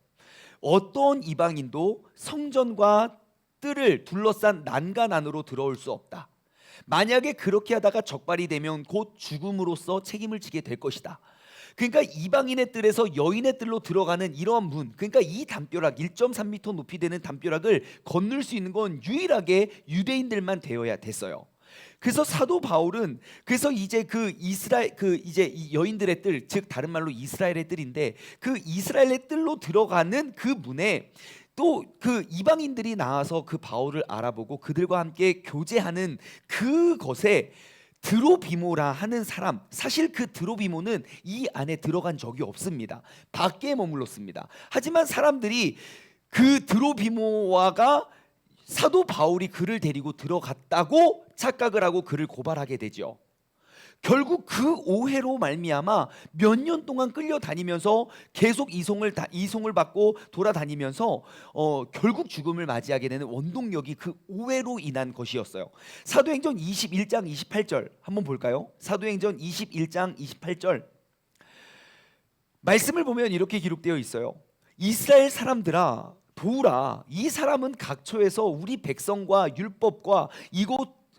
어떤 이방인도 성전과 뜰을 둘러싼 난간 안으로 들어올 수 없다. 만약에 그렇게 하다가 적발이 되면 곧 죽음으로써 책임을 지게 될 것이다. 그러니까 이방인의 뜰에서 여인의 뜰로 들어가는 이러한 문, 그러니까 이 담벼락 1.3m 높이 되는 담벼락을 건널 수 있는 건 유일하게 유대인들만 되어야 됐어요. 그래서 사도 바울은 그래서 이제 그 이스라엘 이제 이 여인들의 뜰, 즉 다른 말로 이스라엘의 뜰인데, 그 이스라엘의 뜰로 들어가는 그 문에 또 그 이방인들이 나와서 그 바울을 알아보고 그들과 함께 교제하는 그것에 드로비모라 하는 사람, 사실 그 드로비모는 이 안에 들어간 적이 없습니다. 밖에 머물렀습니다. 하지만 사람들이 그 드로비모와가 사도 바울이 그를 데리고 들어갔다고 착각을 하고 그를 고발하게 되죠. 결국 그 오해로 말미암아 몇 년 동안 끌려다니면서 계속 이송을 받고 돌아다니면서 결국 죽음을 맞이하게 되는 원동력이 그 오해로 인한 것이었어요. 사도행전 21장 28절 한번 볼까요? 사도행전 21장 28절 말씀을 보면 이렇게 기록되어 있어요. 이스라엘 사람들아, 보라, 이 사람은 각처에서 우리 백성과 율법과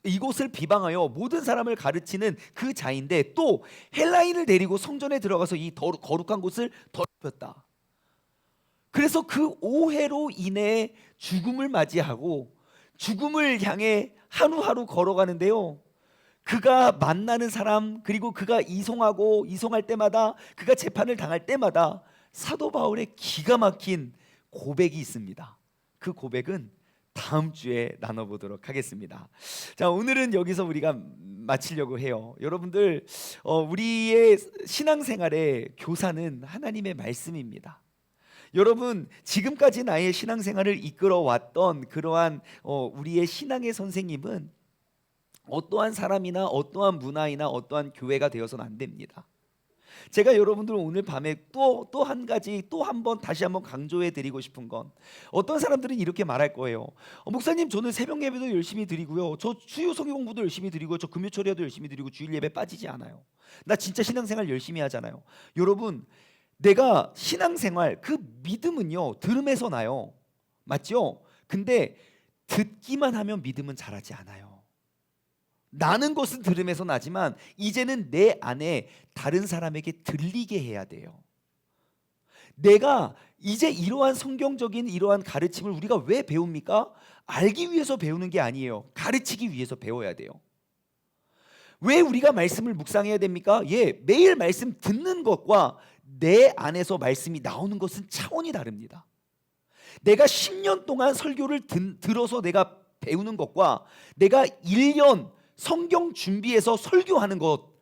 이곳을 비방하여 모든 사람을 가르치는 그 자인데, 또 헬라인을 데리고 성전에 들어가서 이 거룩한 곳을 더럽혔다. 그래서 그 오해로 인해 죽음을 맞이하고 죽음을 향해 하루하루 걸어가는데요, 그가 만나는 사람, 그리고 그가 이송할 때마다, 그가 재판을 당할 때마다 사도 바울의 기가 막힌 고백이 있습니다. 그 고백은 다음 주에 나눠보도록 하겠습니다. 자, 오늘은 여기서 우리가 마치려고 해요. 여러분들, 우리의 신앙생활의 교사는 하나님의 말씀입니다. 여러분, 지금까지 나의 신앙생활을 이끌어왔던 그러한 우리의 신앙의 선생님은 어떠한 사람이나 어떠한 문화이나 어떠한 교회가 되어서는 안 됩니다. 제가 여러분들 오늘 밤에 또 한 가지, 또 한 번 다시 한번 강조해 드리고 싶은 건, 어떤 사람들은 이렇게 말할 거예요. 목사님, 저는 새벽 예배도 열심히 드리고요, 저 수요 성경 공부도 열심히 드리고, 저 금요 철야도 열심히 드리고, 주일 예배 빠지지 않아요. 나 진짜 신앙생활 열심히 하잖아요. 여러분, 내가 신앙생활, 그 믿음은요 들음에서 나요. 맞죠? 근데 듣기만 하면 믿음은 자라지 않아요. 나는 것은 들음에서 나지만 이제는 내 안에 다른 사람에게 들리게 해야 돼요. 내가 이제 이러한 성경적인 이러한 가르침을 우리가 왜 배웁니까? 알기 위해서 배우는 게 아니에요. 가르치기 위해서 배워야 돼요. 왜 우리가 말씀을 묵상해야 됩니까? 매일 말씀 듣는 것과 내 안에서 말씀이 나오는 것은 차원이 다릅니다. 내가 10년 동안 설교를 들어서 내가 배우는 것과 내가 1년 성경 준비해서 설교하는 것,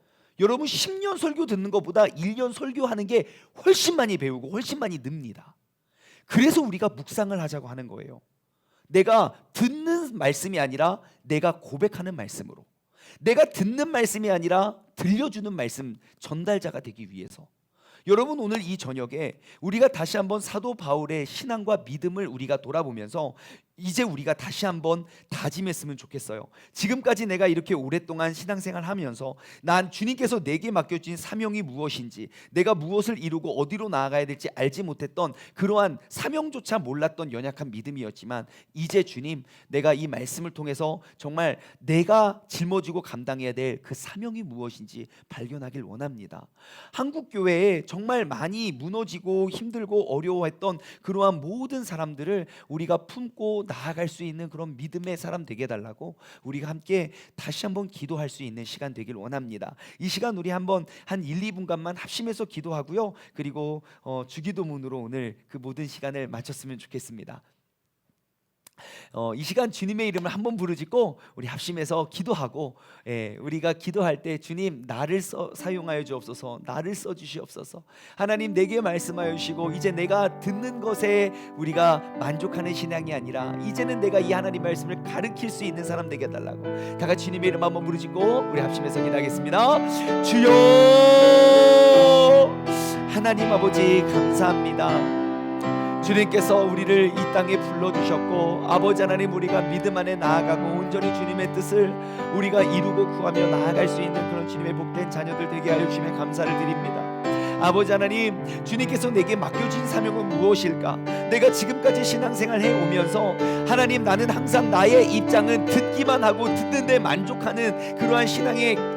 여러분 10년 설교 듣는 것보다 1년 설교하는 게 훨씬 많이 배우고 훨씬 많이 늡니다. 그래서 우리가 묵상을 하자고 하는 거예요. 내가 듣는 말씀이 아니라 내가 고백하는 말씀으로, 내가 듣는 말씀이 아니라 들려주는 말씀 전달자가 되기 위해서. 여러분, 오늘 이 저녁에 우리가 다시 한번 사도 바울의 신앙과 믿음을 우리가 돌아보면서 이제 우리가 다시 한번 다짐했으면 좋겠어요. 지금까지 내가 이렇게 오랫동안 신앙생활 하면서 난 주님께서 내게 맡겨진 사명이 무엇인지, 내가 무엇을 이루고 어디로 나아가야 될지 알지 못했던 그러한 사명조차 몰랐던 연약한 믿음이었지만, 이제 주님, 내가 이 말씀을 통해서 정말 내가 짊어지고 감당해야 될 그 사명이 무엇인지 발견하길 원합니다. 한국 교회에 정말 많이 무너지고 힘들고 어려워했던 그러한 모든 사람들을 우리가 품고 나아갈 수 있는 그런 믿음의 사람 되게 해달라고 우리가 함께 다시 한번 기도할 수 있는 시간 되길 원합니다. 이 시간 우리 한번 한 1, 2분간만 합심해서 기도하고요, 그리고 주기도문으로 오늘 그 모든 시간을 마쳤으면 좋겠습니다. 이 시간 주님의 이름을 한번 부르짖고 우리 합심해서 기도하고, 우리가 기도할 때 주님 나를 사용하여 주옵소서, 나를 써 주시옵소서. 하나님 내게 말씀하여 주시고 이제 내가 듣는 것에 우리가 만족하는 신앙이 아니라 이제는 내가 이 하나님 말씀을 가르칠 수 있는 사람 되게 해달라고 다 같이 주님의 이름 한번 부르짖고 우리 합심해서 기도하겠습니다. 주여 하나님 아버지 감사합니다. 주님께서 우리를 이 땅에 불러주셨고 아버지 하나님 우리가 믿음 안에 나아가고 온전히 주님의 뜻을 우리가 이루고 구하며 나아갈 수 있는 그런 주님의 복된 자녀들 되게 하여 주심에 감사를 드립니다. 아버지 하나님 주님께서 내게 맡겨진 사명은 무엇일까? 내가 지금까지 신앙생활 해오면서 하나님 나는 항상 나의 입장은 듣기만 하고 듣는 데 만족하는 그러한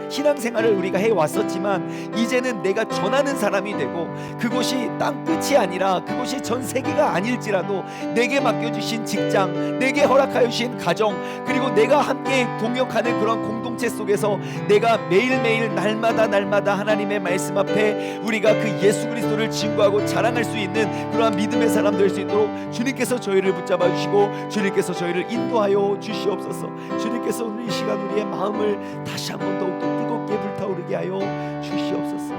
신앙생활을 우리가 해왔었지만 이제는 내가 전하는 사람이 되고 그곳이 땅끝이 아니라 그곳이 전 세계가 아닐지라도 내게 맡겨주신 직장, 내게 허락하여 주신 가정, 그리고 내가 함께 동역하는 그런 공동체 속에서 내가 매일매일 날마다 하나님의 말씀 앞에 우리가 그 예수 그리스도를 증거하고 자랑할 수 있는 그러한 믿음의 사람 될 수 있도록 주님께서 저희를 붙잡아 주시고 주님께서 저희를 인도하여 주시옵소서. 주님께서 오늘 이 시간 우리의 마음을 다시 한번 더욱더 뜨겁게 불타오르게 하여 주시옵소서.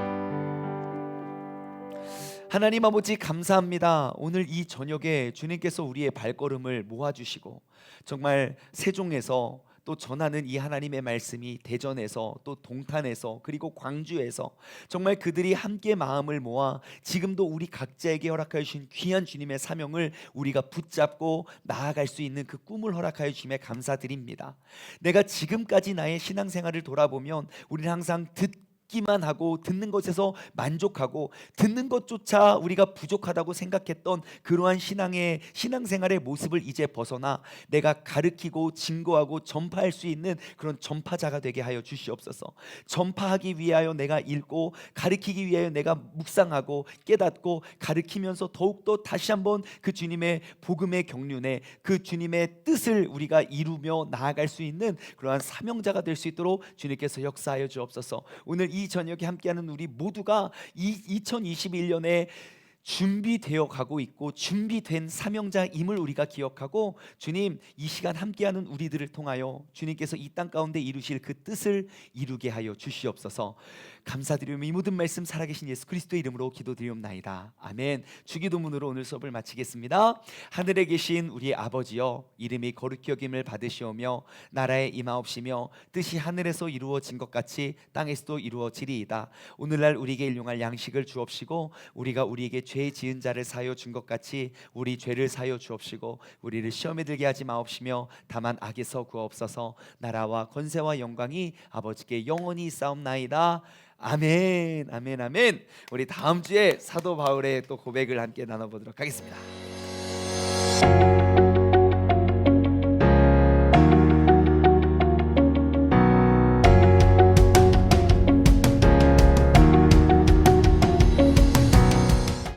하나님 아버지 감사합니다. 오늘 이 저녁에 주님께서 우리의 발걸음을 모아주시고 정말 세종에서 또 전하는 이 하나님의 말씀이 대전에서 또 동탄에서 그리고 광주에서 정말 그들이 함께 마음을 모아 지금도 우리 각자에게 허락하여 주신 귀한 주님의 사명을 우리가 붙잡고 나아갈 수 있는 그 꿈을 허락하여 주심에 감사드립니다. 내가 지금까지 나의 신앙생활을 돌아보면 우리는 항상 듣기만 하고 듣는 것에서 만족하고 듣는 것조차 우리가 부족하다고 생각했던 그러한 신앙생활의 모습을 이제 벗어나 내가 가르치고 증거하고 전파할 수 있는 그런 전파자가 되게 하여 주시옵소서. 전파하기 위하여 내가 읽고 가르치기 위하여 내가 묵상하고 깨닫고 가르치면서 더욱더 다시 한번 그 주님의 복음의 경륜에 그 주님의 뜻을 우리가 이루며 나아갈 수 있는 그러한 사명자가 될 수 있도록 주님께서 역사하여 주옵소서. 오늘 이 저녁에 함께하는 우리 모두가 이 2021년에 준비되어 가고 있고 준비된 사명자임을 우리가 기억하고 주님 이 시간 함께하는 우리들을 통하여 주님께서 이 땅 가운데 이루실 그 뜻을 이루게 하여 주시옵소서. 감사드리며 이 모든 말씀 살아계신 예수 그리스도의 이름으로 기도드리옵나이다. 아멘. 주기도문으로 오늘 수업을 마치겠습니다. 하늘에 계신 우리 아버지여, 이름이 거룩히 여김을 받으시오며 나라에 임하옵시며 뜻이 하늘에서 이루어진 것 같이 땅에서도 이루어지리이다. 오늘날 우리에게 일용할 양식을 주옵시고 우리가 우리에게 죄 지은 자를 사하여 준 것 같이 우리 죄를 사하여 주옵시고 우리를 시험에 들게 하지 마옵시며 다만 악에서 구하옵소서. 나라와 권세와 영광이 아버지께 영원히 있사옵나이다. 아멘. 아멘. 아멘. 우리 다음 주에 사도 바울의 또 고백을 함께 나눠보도록 하겠습니다.